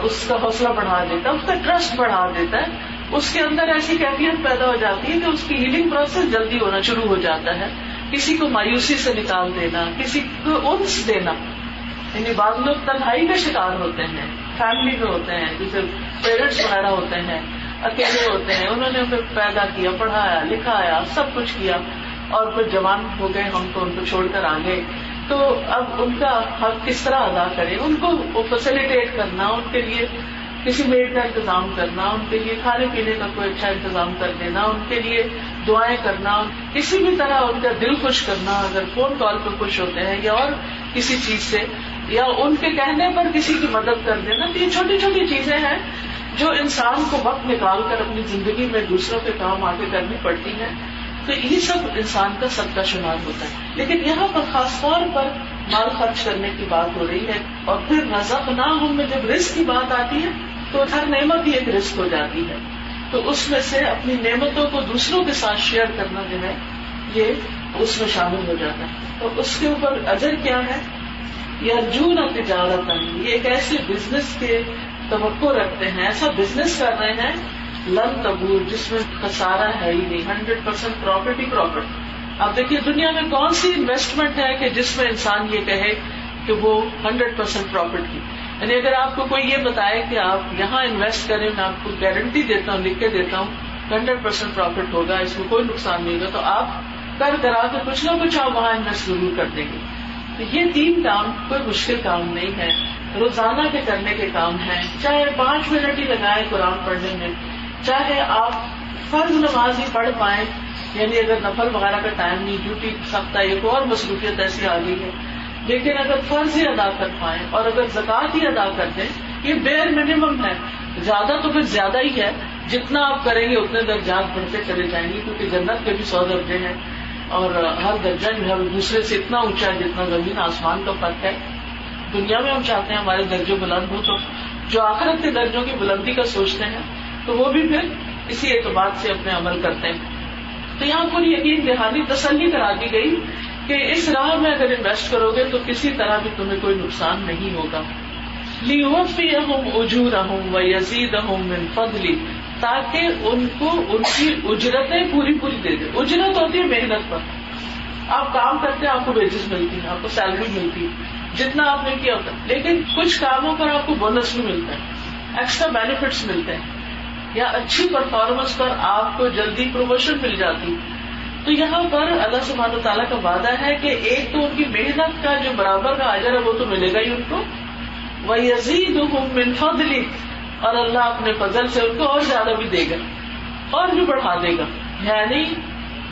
اس کا حوصلہ بڑھا دیتا ہے، اس کا ٹرسٹ بڑھا دیتا ہے، اس کے اندر ایسی کیفیت پیدا ہو جاتی ہے کہ اس کی ہیلنگ پروسیس جلدی ہونا شروع ہو جاتا ہے. کسی کو مایوسی سے نکال دینا، کسی کو انس دینا. یعنی بعض لوگ تنہائی کا شکار ہوتے ہیں، فیملی میں ہوتے ہیں، جیسے پیرنٹس وغیرہ ہوتے ہیں، اکیلے ہوتے ہیں، انہوں نے ہمیں پیدا کیا، پڑھایا لکھایا، سب کچھ کیا، اور پھر جوان ہو گئے ہم تو ان کو چھوڑ کر آ گئے. تو اب ان کا حق کس طرح ادا کریں؟ ان کو فیسیلیٹیٹ کرنا، ان کے لیے کسی میڈ کا انتظام کرنا، ان کے لیے کھانے پینے کا کوئی اچھا انتظام کر دینا، ان کے لیے دعائیں کرنا، کسی بھی طرح ان کا دل خوش کرنا، اگر فون کال پہ خوش ہوتے ہیں یا اور کسی چیز سے، یا ان کے کہنے پر کسی کی مدد کر دینا. تو یہ چھوٹی چھوٹی چیزیں ہیں جو انسان کو وقت نکال کر اپنی زندگی میں دوسروں کے کام آگے کرنی پڑتی ہیں. تو یہ سب انسان کا صدقہ شمار ہوتا ہے. لیکن یہاں پر خاص طور پر مال خرچ کرنے کی بات ہو رہی ہے. اور پھر رزقناہم میں جب رزق کی بات آتی ہے تو ہر نعمت ہی ایک رزق ہو جاتی ہے. تو اس میں سے اپنی نعمتوں کو دوسروں کے ساتھ شیئر کرنا جو ہے یہ اس میں شامل ہو جاتا ہے. تو اس کے اوپر اجر کیا ہے؟ یرجون تجارتاً، یہ ایک ایسے بزنس کے توقع رکھتے ہیں، ایسا بزنس کر رہے ہیں لن تبور، جس میں خسارہ ہے ہی نہیں، 100% پروفٹ ہی پروفٹ. اب دیکھیے دنیا میں کون سی انویسٹمنٹ ہے کہ جس میں انسان یہ کہے کہ وہ 100% پروفٹ کی. یعنی اگر آپ کو کوئی یہ بتائے کہ آپ یہاں انویسٹ کریں، میں آپ کو گارنٹی دیتا ہوں، لکھ کے دیتا ہوں 100% پروفٹ ہوگا، اس میں کوئی نقصان نہیں ہوگا، تو آپ کرا کے کچھ نہ کچھ آپ وہاں انویسٹ ضرور کر دیں گے. تو یہ 3 کام کوئی مشکل کام نہیں ہے، روزانہ کے کرنے کے کام ہیں. چاہے 5 منٹ ہی لگائیں قرآن پڑھنے میں، چاہے آپ فرض نماز ہی پڑھ پائیں، یعنی اگر نفل وغیرہ کا ٹائم نہیں، ڈیوٹی سخت ہے، ایک اور مصروفیت ایسی آ گئی ہے، لیکن اگر فرض ہی ادا کر پائیں اور اگر زکوٰۃ ہی ادا کر دیں، یہ بیر منیمم ہے. زیادہ تو پھر زیادہ ہی ہے، جتنا آپ کریں گے اتنے درجات بڑھتے چلے جائیں گے، کیونکہ جنت کے بھی 100 درجے ہیں اور ہر درجہ جو ہے دوسرے سے اتنا اونچا ہے جتنا زمین آسمان کا فرق ہے. دنیا میں ہم چاہتے ہیں ہمارے درجے بلند ہو، تو جو آخرت کے درجوں کی بلندی کا سوچتے ہیں تو وہ بھی پھر اسی اعتبار سے اپنے عمل کرتے ہیں. تو یہاں پوری یقین دہانی تسلی کرا دی گئی کہ اس راہ میں اگر انویسٹ کرو گے تو کسی طرح بھی تمہیں کوئی نقصان نہیں ہوگا. لیوفیہم اجورہم ویزیدہم من فضلہ، تاکہ ان کو ان کی اجرتیں پوری دے دے. اجرت ہوتی ہے محنت پر، آپ کام کرتے ہیں، آپ کو ویجز ملتی ہے، آپ کو سیلری ملتی ہے جتنا آپ نے کیا ہوتا ہے. لیکن کچھ کاموں پر آپ کو بونس بھی ملتا ہے، ایکسٹرا بینیفٹس ملتے ہیں، یا اچھی پرفارمنس پر آپ کو جلدی پروموشن مل جاتی. تو یہاں پر اللہ سبحانہ تعالیٰ کا وعدہ ہے کہ ایک تو ان کی محنت کا جو برابر کا اجر ہے وہ تو ملے گا ہی ان کو، وَيَزِيدُهُم مِّن فَضْلِهِ، اور اللہ اپنے فضل سے ان کو اور زیادہ بھی دے گا اور بھی بڑھا دے گا، یعنی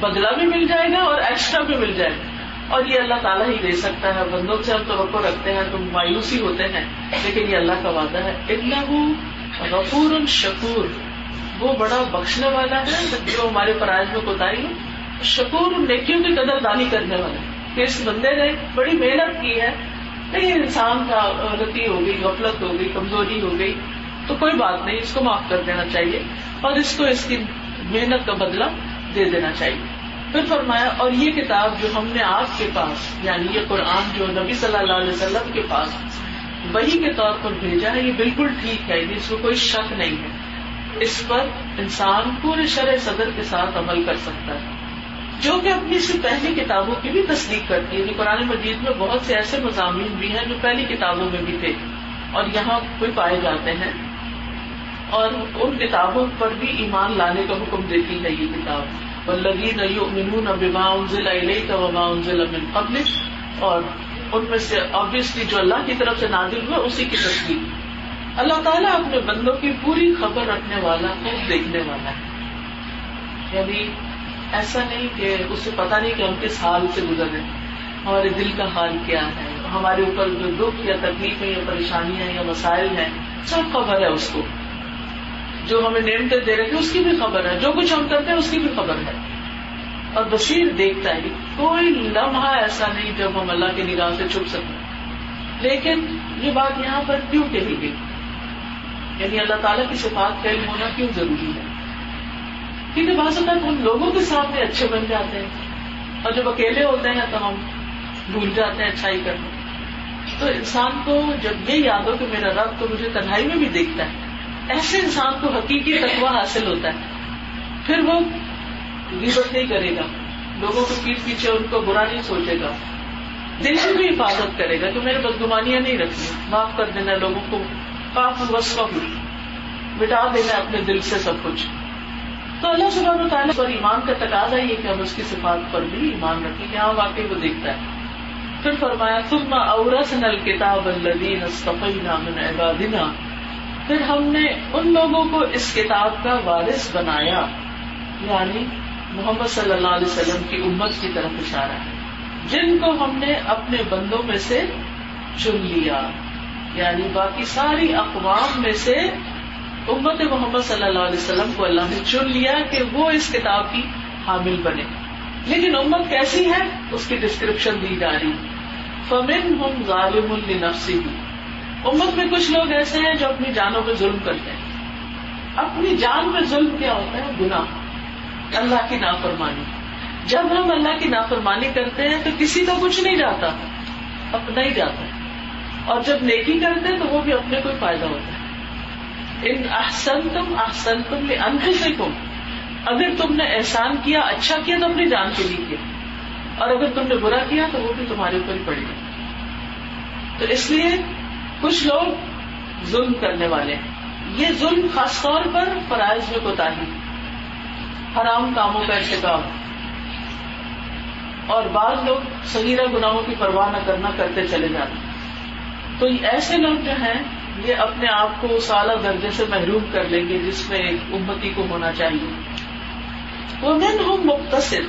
بدلہ بھی مل جائے گا اور ایکسٹرا بھی مل جائے گا. اور یہ اللہ تعالیٰ ہی دے سکتا ہے. بندوں سے ہم توقع رکھتے ہیں تو مایوسی ہوتے ہیں، لیکن یہ اللہ کا وعدہ ہے. إِنَّهُ غَفُورٌ شَكُورٌ، وہ بڑا بخشنے والا ہے جو ہمارے فرائض میں کوتاہی ہو. شکور، نیکیوں کی قدر دانی کرنے والا ہے کہ اس بندے نے بڑی محنت کی ہے، لیکن انسان کا غلطی ہو گئی، غفلت ہو گئی، کمزوری ہو گئی، تو کوئی بات نہیں، اس کو معاف کر دینا چاہیے اور اس کو اس کی محنت کا بدلہ دے دینا چاہیے. پھر فرمایا اور یہ کتاب جو ہم نے آپ کے پاس، یعنی یہ قرآن جو نبی صلی اللہ علیہ وسلم کے پاس وحی کے طور پر بھیجا ہے، یہ بالکل ٹھیک ہے، اس کو کوئی شک نہیں ہے. اس پر انسان پورے شرح صدر کے ساتھ عمل کر سکتا ہے، جو کہ اپنی سے پہلی کتابوں کی بھی تصدیق کرتی ہے. قرآن مجید میں بہت سے ایسے مضامین بھی ہیں جو پہلی کتابوں میں بھی تھے اور یہاں بھی پائے جاتے ہیں، اور ان کتابوں پر بھی ایمان لانے کا حکم دیتی ہے یہ کتاب. والذین یؤمنون بما انزل الیک وما انزل من قبلک، اور ان میں سے obviously جو اللہ کی طرف سے نازل ہوا اسی کی تصدیق. اللہ تعالیٰ اپنے بندوں کی پوری خبر رکھنے والا، خوب دیکھنے والا ہے. یعنی ایسا نہیں کہ اسے پتا نہیں کہ ہم کس حال سے گزر رہے ہیں، ہمارے دل کا حال کیا ہے، ہمارے اوپر جو دکھ یا تکلیفیں یا پریشانیاں یا مسائل ہیں، سب خبر ہے اس کو. جو ہمیں نعمتیں دے رکھے اس کی بھی خبر ہے, جو کچھ ہم کرتے ہیں اس کی بھی خبر ہے, اور بصیر دیکھتا ہے. کوئی لمحہ ایسا نہیں جب ہم اللہ کی نگاہ سے چھپ سکیں. لیکن یہ بات یہاں پر کیوں کہی گئی, یعنی اللہ تعالیٰ کی صفات کا علم ہونا کیوں ضروری ہے؟ کیونکہ بعض اوقات ہم لوگوں کے سامنے اچھے بن جاتے ہیں اور جب اکیلے ہوتے ہیں تو ہم بھول جاتے ہیں اچھائی کرنا. تو انسان کو جب یہ یاد ہو کہ میرا رب تو مجھے تنہائی میں بھی دیکھتا ہے, ایسے انسان کو حقیقی تقویٰ حاصل ہوتا ہے. پھر وہ غیبت نہیں کرے گا, لوگوں کے پیٹ پیچھے ان کو برا نہیں سوچے گا, دل کی بھی حفاظت کرے گا کہ میرے بدگمانیاں نہیں رکھنی, معاف کر دینا لوگوں کو, مٹا دینا اپنے دل سے سب کچھ. تو اللہ سبحانہ وتعالیٰ پر ایمان کا تقاضا یہ کہ ہم اس کی صفات پر بھی ایمان رکھیں کہ ہاں واقعی وہ دیکھتا ہے. پھر فرمایا ثم اورثنا الکتاب الذین اصطفینا من عبادنا, پھر ہم نے ان لوگوں کو اس کتاب کا وارث بنایا, یعنی محمد صلی اللہ علیہ وسلم کی امت کی طرف اشارہ ہے, جن کو ہم نے اپنے بندوں میں سے چن لیا. یعنی باقی ساری اقوام میں سے امت محمد صلی اللہ علیہ وسلم کو اللہ نے چن لیا کہ وہ اس کتاب کی حامل بنے. لیکن امت کیسی ہے اس کی ڈسکرپشن دی جا رہی. فَمِنْهُمْ ظَالِمٌ لِنَفْسِهِ, امت میں کچھ لوگ ایسے ہیں جو اپنی جانوں پہ ظلم کرتے ہیں. اپنی جان پہ ظلم کیا ہوتا ہے؟ گناہ, اللہ کی نافرمانی. جب ہم اللہ کی نافرمانی کرتے ہیں تو کسی کا کچھ نہیں جاتا, اپنا ہی جاتا ہے. اور جب نیکی کرتے ہیں تو وہ بھی اپنے کو فائدہ ہوتا ہے. ان احسنتم احسنتم لانفسکم, اگر تم نے احسان کیا, اچھا کیا تو اپنی جان کے لیے کیا, اور اگر تم نے برا کیا تو وہ بھی تمہارے اوپر ہی پڑے گا. تو اس لیے کچھ لوگ ظلم کرنے والے ہیں. یہ ظلم خاص طور پر فرائض میں کوتاہی, حرام کاموں کا ارتکاب, اور بعض لوگ صغیرہ گناہوں کی پرواہ نہ کرنا کرتے چلے جاتے ہیں. تو ایسے لوگ جو ہیں یہ اپنے آپ کو اس اعلیٰ درجے سے محروم کر لیں گے جس میں ایک امتی کو ہونا چاہیے. وَمِنْهُمْ مُقْتَصِدٌ,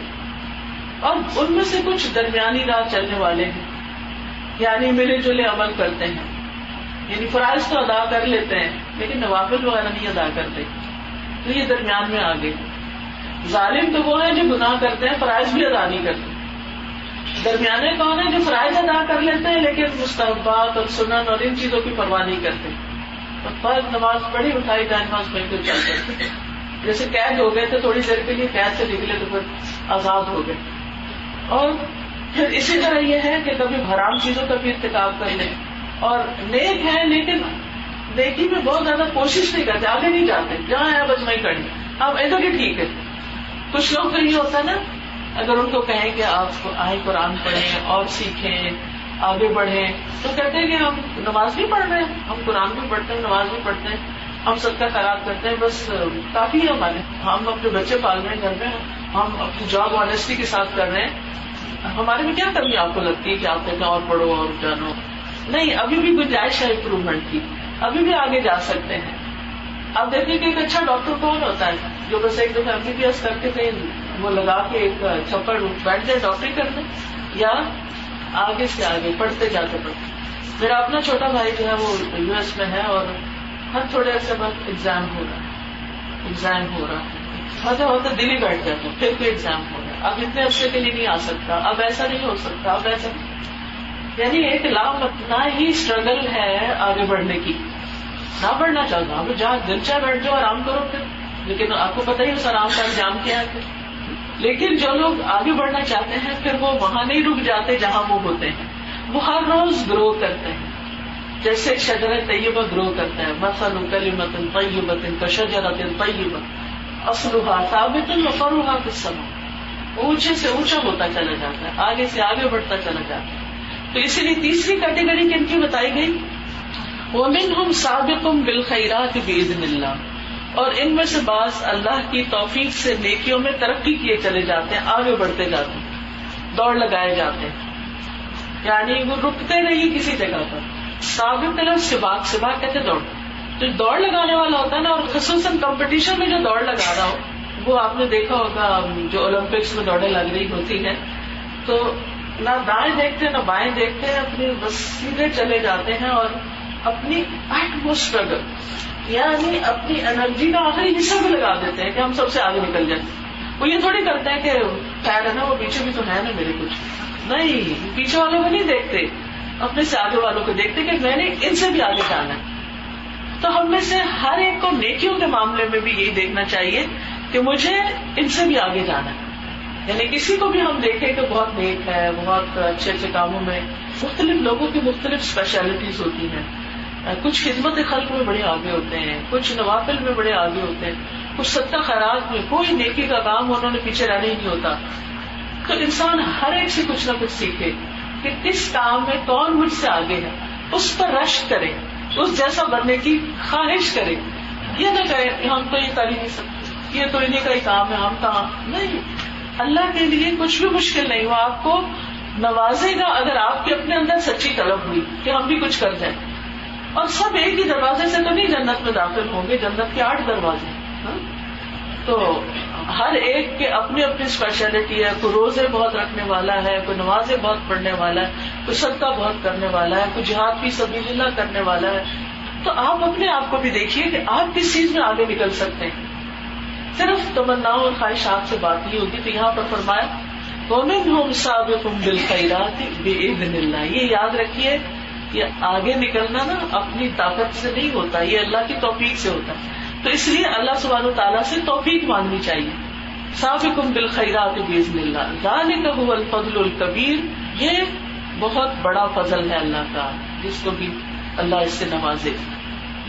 اور ان میں سے کچھ درمیانی راہ چلنے والے ہیں, یعنی ملے جلے عمل کرتے ہیں, یعنی فرائض تو ادا کر لیتے ہیں لیکن نوافل وغیرہ نہیں ادا کرتے, تو یہ درمیان میں آ گئے. ظالم تو وہ ہیں جو گناہ کرتے ہیں فرائض بھی ادا نہیں کرتے. درمیانے کون ہیں؟ جو فرائض ادا کر لیتے ہیں لیکن مستحبات اور سنن اور ان چیزوں کی پرواہ نہیں کرتے. فرض نماز پڑھی, اٹھائی جائے نماز پڑھی تو چل کرتے, جیسے قید ہو گئے تھے تھوڑی دیر کے لیے, قید سے نکلے تو پھر آزاد ہو گئے. اور پھر اسی طرح یہ ہے کہ کبھی حرام چیزوں کا بھی ارتکاب کر لیں, اور نیک ہیں لیکن نیکی میں بہت زیادہ کوشش نہیں کرتے, آگے نہیں جاتے, جہاں ہے بس وہیں کریں, اب ادھر ہی ٹھیک ہے. کچھ لوگ تو یہ ہوتا ہے نا, اگر ان کو کہیں کہ آپ آئیں قرآن پڑھیں اور سیکھیں, آگے بڑھیں, تو کہتے ہیں کہ ہم نماز بھی پڑھ رہے ہیں, ہم قرآن بھی پڑھتے ہیں, نماز بھی پڑھتے ہیں, ہم صدقہ خیرات کرتے ہیں, بس کافی ہے ہمارے, ہم اپنے بچے پال رہے ہیں گھر میں, ہم اپنی جاب آنیسٹی کے ساتھ کر رہے ہیں, ہمارے میں کیا کمی آپ کو لگتی ہے کہ آپ کہتے ہیں اور پڑھو اور جانو؟ نہیں, ابھی بھی گنجائش ہے امپروومنٹ کی, ابھی بھی آگے جا سکتے ہیں. آپ دیکھیں کہ ایک اچھا ڈاکٹر کون ہوتا ہے جو بس ایک دفعہ MBBS کر کے کہیں وہ لگا کے ایک چھپڑ بیٹھ جائے ڈاکٹری کرنے, یا آگے سے آگے پڑھتے جاتے پڑھتے. میرا اپنا چھوٹا بھائی جو ہے وہ US میں ہے, اور ہر تھوڑے عرصے بعد ایگزام ہو رہا ہے, ہوتا دل ہی بیٹھ جاتا, پھر کوئی ایگزام ہو رہا ہے, اب اتنے عرصے کے لیے نہیں آ سکتا, اب ایسا نہیں ہو سکتا, اب ایسا. یعنی ایک لامحدود ہی اسٹرگل ہے آگے بڑھنے کی. نہ بڑھنا چاہتا, اب جہاں دل چاہ بیٹھ جاؤ, آرام کرو پھر, لیکن آپ کو پتہ ہی اس آرام کا انجام کیا ہے. لیکن جو لوگ آگے بڑھنا چاہتے ہیں پھر وہ وہاں نہیں رک جاتے جہاں وہ ہوتے ہیں, وہ ہر روز گرو کرتے ہیں. جیسے شجرہ طیبہ گرو کرتا ہے, مثل کلمۃ طیبۃ کشجرۃ طیبہ اصلها ثابت وفرعها فی السماء, اونچے سے اونچا ہوتا چلا جاتا ہے, آگے سے آگے بڑھتا چلا جاتا ہے. تو اسی لیے تیسری کیٹیگری کن کی بتائی گئی, وَمِنْهُمْ سَابِقٌ بِالْخَيْرَاتِ بِإِذْنِ اللَّهِ, اور ان میں سے بعض اللہ کی توفیق سے نیکیوں میں ترقی کیے چلے جاتے ہیں, آگے بڑھتے جاتے ہیں, دوڑ لگائے جاتے ہیں, یعنی وہ رکتے نہیں کسی جگہ پر. سابق لفظ سباق کہتے دوڑ, تو دوڑ لگانے والا ہوتا ہے نا, اور خصوصاً کمپٹیشن میں جو دوڑ لگا رہا ہو, وہ آپ نے دیکھا ہوگا جو اولمپکس میں دوڑیں لگ رہی ہوتی ہیں, تو نہ دائیں دیکھتے نہ بائیں دیکھتے ہیں, اپنے بس سیدھے چلے جاتے ہیں, اور اپنی ایٹ موسٹ اسٹرگل یعنی اپنی انرجی کا آخری حصہ بھی لگا دیتے ہیں کہ ہم سب سے آگے نکل جائیں. وہ یہ تھوڑی کرتے ہیں کہ خیر ہے نا وہ پیچھے بھی تو ہے نا میرے کچھ. نہیں, پیچھے والوں کو نہیں دیکھتے, اپنے سے آگے والوں کو دیکھتے کہ میں نے ان سے بھی آگے جانا ہے. تو ہم میں سے ہر ایک کو نیکیوں کے معاملے میں بھی یہی دیکھنا چاہیے کہ مجھے ان سے بھی آگے جانا ہے. یعنی کسی کو بھی ہم دیکھیں کہ بہت نیک ہے, بہت اچھے اچھے کاموں میں, مختلف لوگوں کی مختلف اسپیشلٹیز ہوتی ہیں. کچھ خدمت خلق میں بڑے آگے ہوتے ہیں, کچھ نوافل میں بڑے آگے ہوتے ہیں, کچھ صدقہ خیرات میں, کوئی نیکی کا کام انہوں نے پیچھے رہنا ہی نہیں ہوتا. تو انسان ہر ایک سے کچھ نہ کچھ سیکھے کہ کس کام میں کون مجھ سے آگے ہے, اس پر رشک کرے, اس جیسا بننے کی خواہش کرے. یہ نہ کہے کہ ہم تو یہ کر ہی نہیں سکتے, یہ تو انہیں کا ہی کام ہے, ہم کہاں. نہیں, اللہ کے لیے کچھ بھی مشکل نہیں, وہ آپ کو نوازے گا اگر آپ کے اپنے اندر سچی طلب ہوئی کہ ہم بھی کچھ کر جائیں. اور سب ایک ہی دروازے سے تو نہیں جنت میں داخل ہوں گے, جنت کے 8 دروازے. تو ہر ایک کے اپنی اپنی اسپیشلٹی ہے. کوئی روزے بہت رکھنے والا ہے, کوئی نمازیں بہت پڑھنے والا ہے, کوئی صدقہ بہت کرنے والا ہے, کوئی جہاد فی سبیل اللہ کرنے والا ہے. تو آپ اپنے آپ کو بھی دیکھیے کہ آپ کس چیز میں آگے نکل سکتے ہیں. صرف تمناؤں اور خواہشات سے بات نہیں ہوگی. تو یہاں پر فرمایا وَمِنْهُمْ سَابِقٌ بِالْخَيْرَاتِ بِإِذْنِ اللَّهِ. یہ یاد رکھیے, یہ آگے نکلنا نا اپنی طاقت سے نہیں ہوتا, یہ اللہ کی توفیق سے ہوتا ہے. تو اس لیے اللہ سبحانہ وتعالیٰ سے توفیق مانگنی چاہیے. سابقکم بالخیرات باذن اللہ ذالک هو الفضل الکبیر. یہ بہت بڑا فضل ہے اللہ کا, جس کو بھی اللہ اس سے نوازے.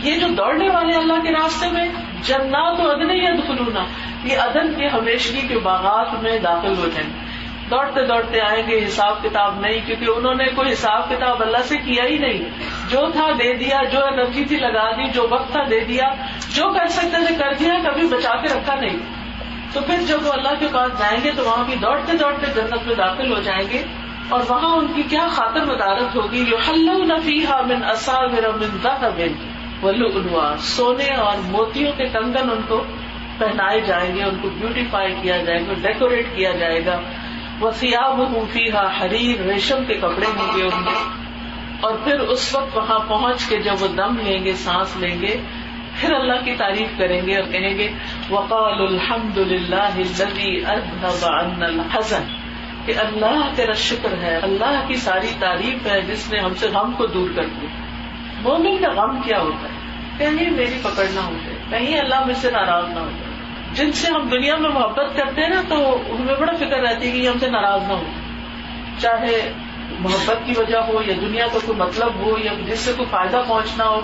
یہ جو دوڑنے والے اللہ کے راستے میں جنات عدن یدخلون, یہ عدن کے ہمیشگی کے باغات میں داخل ہو جائیں. دوڑتے دوڑتے آئیں گے, حساب کتاب نہیں, کیونکہ انہوں نے کوئی حساب کتاب اللہ سے کیا ہی نہیں. جو تھا دے دیا, جو انرجی تھی لگا دی, جو وقت تھا دے دیا, جو کر سکتے تھے کر دیا, کبھی بچا کے رکھا نہیں. تو پھر جب وہ اللہ کے پاس جائیں گے تو وہاں بھی دوڑتے دوڑتے جنت میں داخل ہو جائیں گے. اور وہاں ان کی کیا خاطر مدارت ہوگی, یحلون فیہا من اساور من ذہب ولؤلؤا, سونے اور موتیوں کے کنگن ان کو پہنائے جائیں گے, ان کو بیوٹیفائی کیا جائے گا, ڈیکوریٹ کیا جائے گا. وَثِيَابُهُمْ فِيهَا حَرِيرٌ, ریشم کے کپڑے ہوں گے ان میں. اور پھر اس وقت وہاں پہنچ کے جب وہ دم لیں گے, سانس لیں گے, پھر اللہ کی تعریف کریں گے اور کہیں گے وَقَالُوا الْحَمْدُ لِلَّهِ الَّذِي أَذْهَبَ عَنَّا الْحَزَنَ, کہ اللہ تیرا شکر ہے, اللہ کی ساری تعریف ہے جس نے ہم سے غم کو دور کر دیا. مومن کا غم کیا ہوتا ہے, کہیں میری پکڑ نہ ہو جائے, کہیں اللہ مجھ سے ناراض نہ ہو جائے. جن سے ہم دنیا میں محبت کرتے ہیں نا, تو ہمیں بڑا فکر رہتی ہے کہ یہ ہم سے ناراض نہ ہو, چاہے محبت کی وجہ ہو یا دنیا کا کوئی مطلب ہو یا جس سے کوئی فائدہ پہنچنا ہو.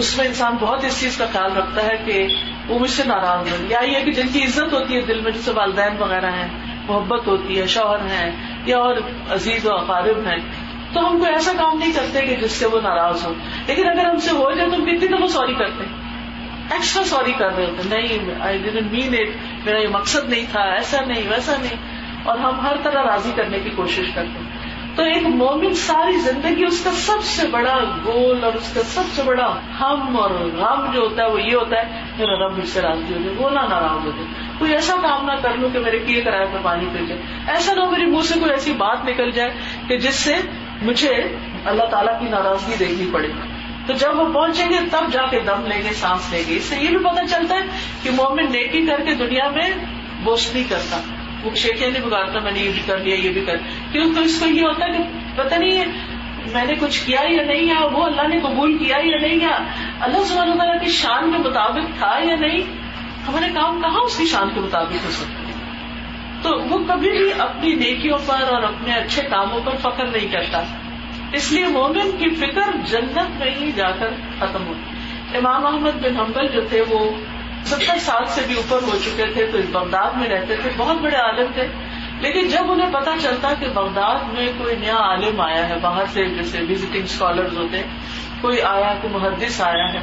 اس میں انسان بہت اس چیز کا خیال رکھتا ہے کہ وہ مجھ سے ناراض ہو. یا یہ کہ جن کی عزت ہوتی ہے دل میں, جیسے والدین وغیرہ ہیں, محبت ہوتی ہے, شوہر ہیں یا اور عزیز و اقارب ہیں, تو ہم کوئی ایسا کام نہیں کرتے کہ جس سے وہ ناراض ہو. لیکن اگر ہم سے ہو جائے تو ہم کتنی دفعہ سوری کرتے ہیں, ایکسٹرا سوری کر رہے ہوتے, نہیں آئی ڈیڈنٹ مین اٹ, میرا یہ مقصد نہیں تھا, ایسا نہیں ویسا نہیں, اور ہم ہر طرح راضی کرنے کی کوشش کرتے ہیں. تو ایک مومن ساری زندگی اس کا سب سے بڑا گول اور اس کا سب سے بڑا ہم اور غم جو ہوتا ہے وہ یہ ہوتا ہے میرا رب مجھ سے راضی ہو جائے, وہ نہ ناراض ہو جائے. کوئی ایسا کام نہ کر لوں کہ میرے کیے کرائے پر پانی پھر جائے, ایسا نہ ہو میرے منہ سے کوئی ایسی بات نکل جائے کہ جس سے مجھے اللہ تعالیٰ کی ناراضگی دیکھنی پڑے. تو جب وہ پہنچیں گے تب جا کے دم لیں گے, سانس لیں گے. اس سے یہ بھی پتہ چلتا ہے کہ مومن نیکی کر کے دنیا میں بوسٹ نہیں کرتا, وہ شیخیاں نہیں بگاڑتا میں نے یہ بھی کر لیا یہ بھی کر, کیونکہ اس کو یہ ہوتا ہے کہ پتہ نہیں ہے میں نے کچھ کیا یا نہیں, یا وہ اللہ نے قبول کیا یا نہیں, یا اللہ سبحانہ وتعالیٰ کی شان کے مطابق تھا یا نہیں. ہمارے کام کہاں اس کی شان کے مطابق ہو سکتے ہیں. تو وہ کبھی بھی اپنی نیکیوں پر اور اپنے اچھے کاموں پر فخر نہیں کرتا. اس لیے مومن کی فکر جنت میں ہی جا کر ختم ہوتی. امام احمد بن حنبل جو تھے وہ 70 سال سے بھی اوپر ہو چکے تھے, تو بغداد میں رہتے تھے, بہت بڑے عالم تھے. لیکن جب انہیں پتا چلتا کہ بغداد میں کوئی نیا عالم آیا ہے باہر سے, جیسے وزٹنگ اسکالرز ہوتے, کوئی آیا, کوئی محدث آیا ہے,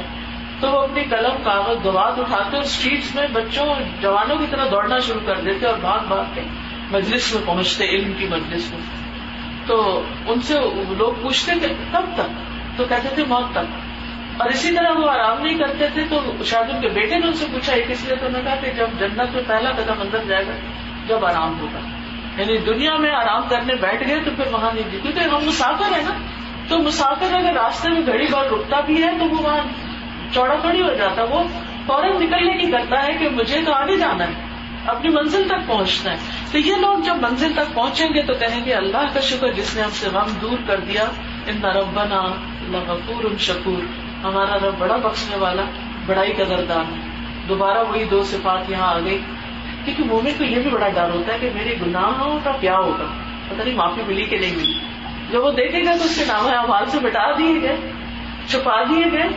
تو وہ اپنی قلم کاغذ دوات اٹھاتے اور اسٹریٹس میں بچوں جوانوں کی طرح دوڑنا شروع کر دیتے اور بھاگ بھاگ کے مجلس میں پہنچتے, علم کی مجلس میں. تو ان سے لوگ پوچھتے کہ کب تک, تو کہتے تھے موت تک. اور اسی طرح وہ آرام نہیں کرتے تھے. تو شاید ان کے بیٹے نے ان سے پوچھا ایک, اس لیے تو انہوں نے کہا کہ جب جنت میں پہلا قدم اندر جائے گا جب آرام ہوگا, یعنی دنیا میں آرام کرنے بیٹھ گئے تو پھر وہاں نہیں, کیونکہ ہم مسافر ہیں نا. تو مسافر اگر راستے میں گھڑی بار رکتا بھی ہے تو وہ وہاں چوڑا تھوڑی ہو جاتا، وہ فوراً نکلنے کی کرتا ہے کہ مجھے تو آگے جانا ہے، اپنی منزل تک پہنچنا ہے. تو یہ لوگ جب منزل تک پہنچیں گے تو کہیں گے اللہ کا شکر جس نے ہم سے غم دور کر دیا. ان ربنا لغفور شکور، ہمارا رب بڑا بخشنے والا، بڑا ہی قدردان ہے. دوبارہ وہی دو صفات یہاں آ گئی، کیونکہ مومن کو یہ بھی بڑا ڈر ہوتا ہے کہ میرے گناہوں کا کیا ہوگا، پتہ نہیں معافی ملی کہ نہیں ملی. جب وہ دیکھے گا تو اس کے نام اعمال سے مٹا دیے گئے، چھپا دیے گئے،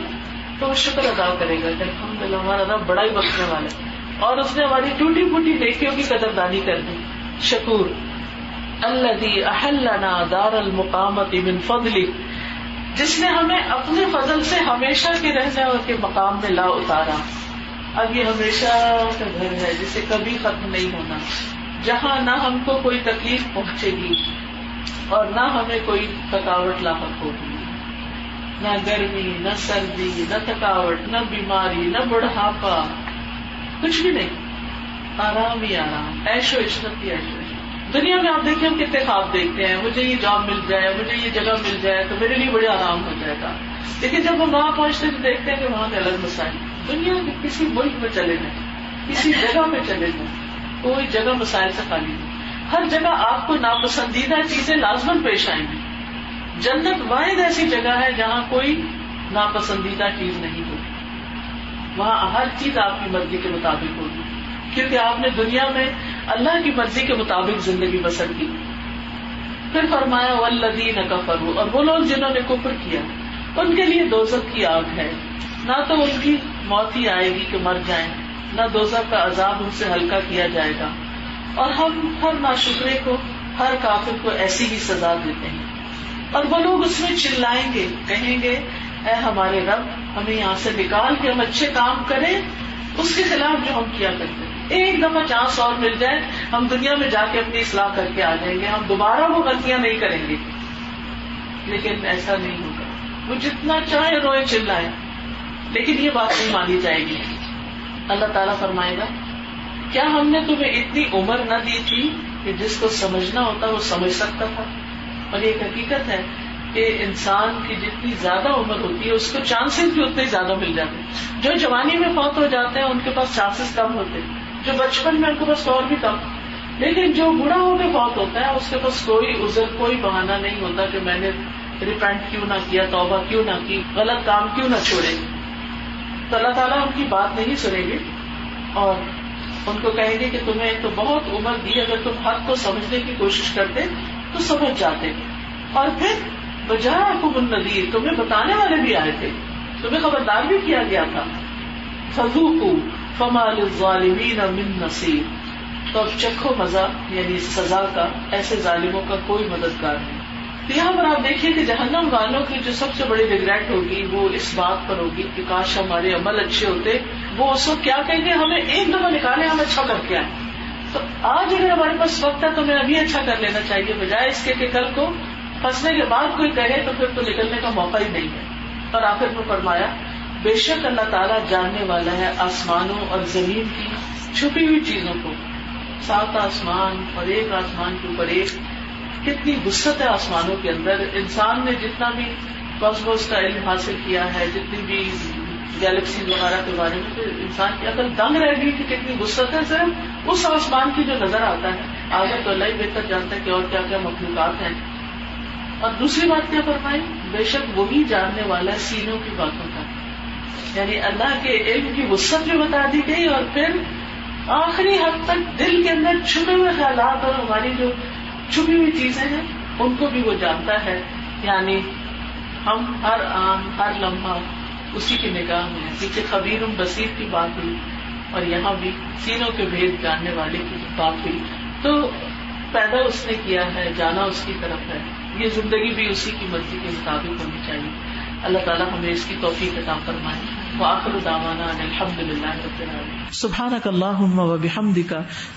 تو وہ شکر ادا کرے گا کہ الحمدللہ ہمارا رب بڑا ہی بخشنے والا ہے اور اس نے ہماری ٹوٹی پھوٹی نیکیوں کی قدردانی کر دی. شکور. الذی احلنا دار المقامۃ من فضلہ، جس نے ہمیں اپنے فضل سے ہمیشہ کے رہنے کے مقام میں لا اتارا. اب یہ ہمیشہ کا گھر ہے جسے کبھی ختم نہیں ہونا، جہاں نہ ہم کو کوئی تکلیف پہنچے گی اور نہ ہمیں کوئی تھکاوٹ لاحق ہوگی، نہ گرمی، نہ سردی، نہ تھکاوٹ، نہ بیماری، نہ بڑھاپا، کچھ بھی نہیں. آرام ہی آرام، عیش و عشرت ہی عیش و عشرت. دنیا میں آپ دیکھیں ہم کتنے خواب دیکھتے ہیں، مجھے یہ جاب مل جائے، مجھے یہ جگہ مل جائے تو میرے لیے بڑا آرام ہو جائے گا. لیکن جب ہم وہاں پہنچتے ہیں تو دیکھتے ہیں کہ وہاں کے الگ مسائل. دنیا کے کسی ملک میں چلے جائیں، کسی جگہ میں چلے جائیں، کوئی جگہ مسائل سے خالی نہیں. ہر جگہ آپ کو ناپسندیدہ چیزیں لازماً پیش آئیں گی. جنت واحد ایسی جگہ ہے جہاں کوئی ناپسندیدہ چیز نہیں ہوگی، وہاں ہر چیز آپ کی مرضی کے مطابق ہوگی، کیونکہ آپ نے دنیا میں اللہ کی مرضی کے مطابق زندگی بسر کی. پھر فرمایا والذین کفروا، اور وہ لوگ جنہوں نے کفر کیا ان کے لیے دوزخ کی آگ ہے، نہ تو ان کی موت ہی آئے گی کہ مر جائیں، نہ دوزخ کا عذاب ان سے ہلکا کیا جائے گا، اور ہم ہر ناشکرے کو، ہر کافر کو ایسی ہی سزا دیتے ہیں. اور وہ لوگ اس میں چلائیں گے، کہیں گے اے ہمارے رب ہمیں یہاں سے نکال کے ہم اچھے کام کریں اس کے خلاف جو ہم کیا کرتے ہیں. ایک دفعہ چانس اور مل جائے ہم دنیا میں جا کے اپنی اصلاح کر کے آ جائیں گے، ہم دوبارہ وہ غلطیاں نہیں کریں گے. لیکن ایسا نہیں ہوگا. وہ جتنا چاہے روئے چلائے لیکن یہ بات نہیں مانی جائے گی. اللہ تعالیٰ فرمائے گا کیا ہم نے تمہیں اتنی عمر نہ دی تھی کہ جس کو سمجھنا ہوتا وہ سمجھ سکتا تھا. اور یہ حقیقت ہے کہ انسان کی جتنی زیادہ عمر ہوتی ہے اس کو چانسز بھی اتنے زیادہ مل جاتے ہیں. جو جوانی میں فوت ہو جاتے ہیں ان کے پاس چانسز کم ہوتے ہیں، جو بچپن میں ان کے پاس اور بھی کم. لیکن جو بوڑھا ہو کے فوت ہوتا ہے اس کے پاس کوئی عذر، کوئی بہانہ نہیں ہوتا کہ میں نے ریپینٹ کیوں نہ کیا، توبہ کیوں نہ کی، غلط کام کیوں نہ چھوڑے. تو اللہ تعالیٰ ان کی بات نہیں سنیں گے اور ان کو کہیں گے کہ تمہیں تو بہت عمر دی، اگر تم حق کو سمجھنے کی کوشش کرتے تو سمجھ جاتے. اور پھر وجاءکم النذیر، تمہیں بتانے والے بھی آئے تھے، تمہیں خبردار بھی کیا گیا تھا. فذوقوا فما للظالمین من نصیر، تو اب چکھو مزہ یعنی سزا کا، ایسے ظالموں کا کوئی مددگار نہیں. تو یہاں پر آپ دیکھیے کہ جہنم والوں کی جو سب سے بڑی ریگریٹ ہوگی وہ اس بات پر ہوگی کہ کاش ہمارے عمل اچھے ہوتے. وہ اس وقت کیا کہیں گے ہمیں ایک دفعہ نکالے، ہم اچھا کر کے آئے. تو آج اگر ہمارے پاس وقت ہے تو ہمیں ابھی اچھا کر لینا چاہیے، بجائے اس کے کہ کل کو پھنسنے کے بعد کوئی کہے تو پھر تو نکلنے کا موقع ہی نہیں ہے. اور آخر میں فرمایا بے شک اللہ تعالیٰ جاننے والا ہے آسمانوں اور زمین کی چھپی ہوئی چیزوں کو. 7 آسمان اور ایک آسمان کے اوپر ایک، کتنی وسعت ہے آسمانوں کے اندر. انسان نے جتنا بھی کاسموس کا علم حاصل کیا ہے، جتنی بھی گیلیکسیز وغیرہ کے بارے میں، تو انسان کی عقل دنگ رہ گئی کہ کتنی وسعت ہے صرف اس آسمان کی جو نظر آتا ہے. آگے تو اللہ ہی بہتر جانتا ہے کہ اور کیا کیا مخلوقات ہیں. اور دوسری بات کیا فرمائی، بے شک وہی جاننے والا ہے سینوں کی باتوں کا. یعنی اللہ کے علم کی وسعت بھی بتا دی گئی اور پھر آخری حد تک دل کے اندر چھپے ہوئے خیالات اور ہماری جو چھپی ہوئی چیزیں ہیں ان کو بھی وہ جانتا ہے. یعنی ہم ہر آن ہر لمحہ اسی کی نگاہ میں. پیچھے خبیر بصیر کی بات ہوئی اور یہاں بھی سینوں کے بھید جاننے والے کی بات ہوئی. تو پیدا اس نے کیا ہے، جانا اس کی طرف ہے، یہ زندگی بھی اسی کی مرضی کے مطابق ہونی چاہیے. اللہ تعالیٰ ہمیں اس کی توفیق عطا فرمائے. وآخر دعوانا ان الحمد للہ رب العالمین. سبحانک اللہم وبحمدک،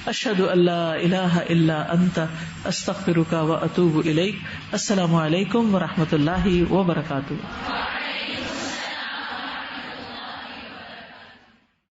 اشہد ان لا الہ الا انت، استغفرک واتوب الیک. السلام علیکم ورحمۃ اللہ وبرکاتہ.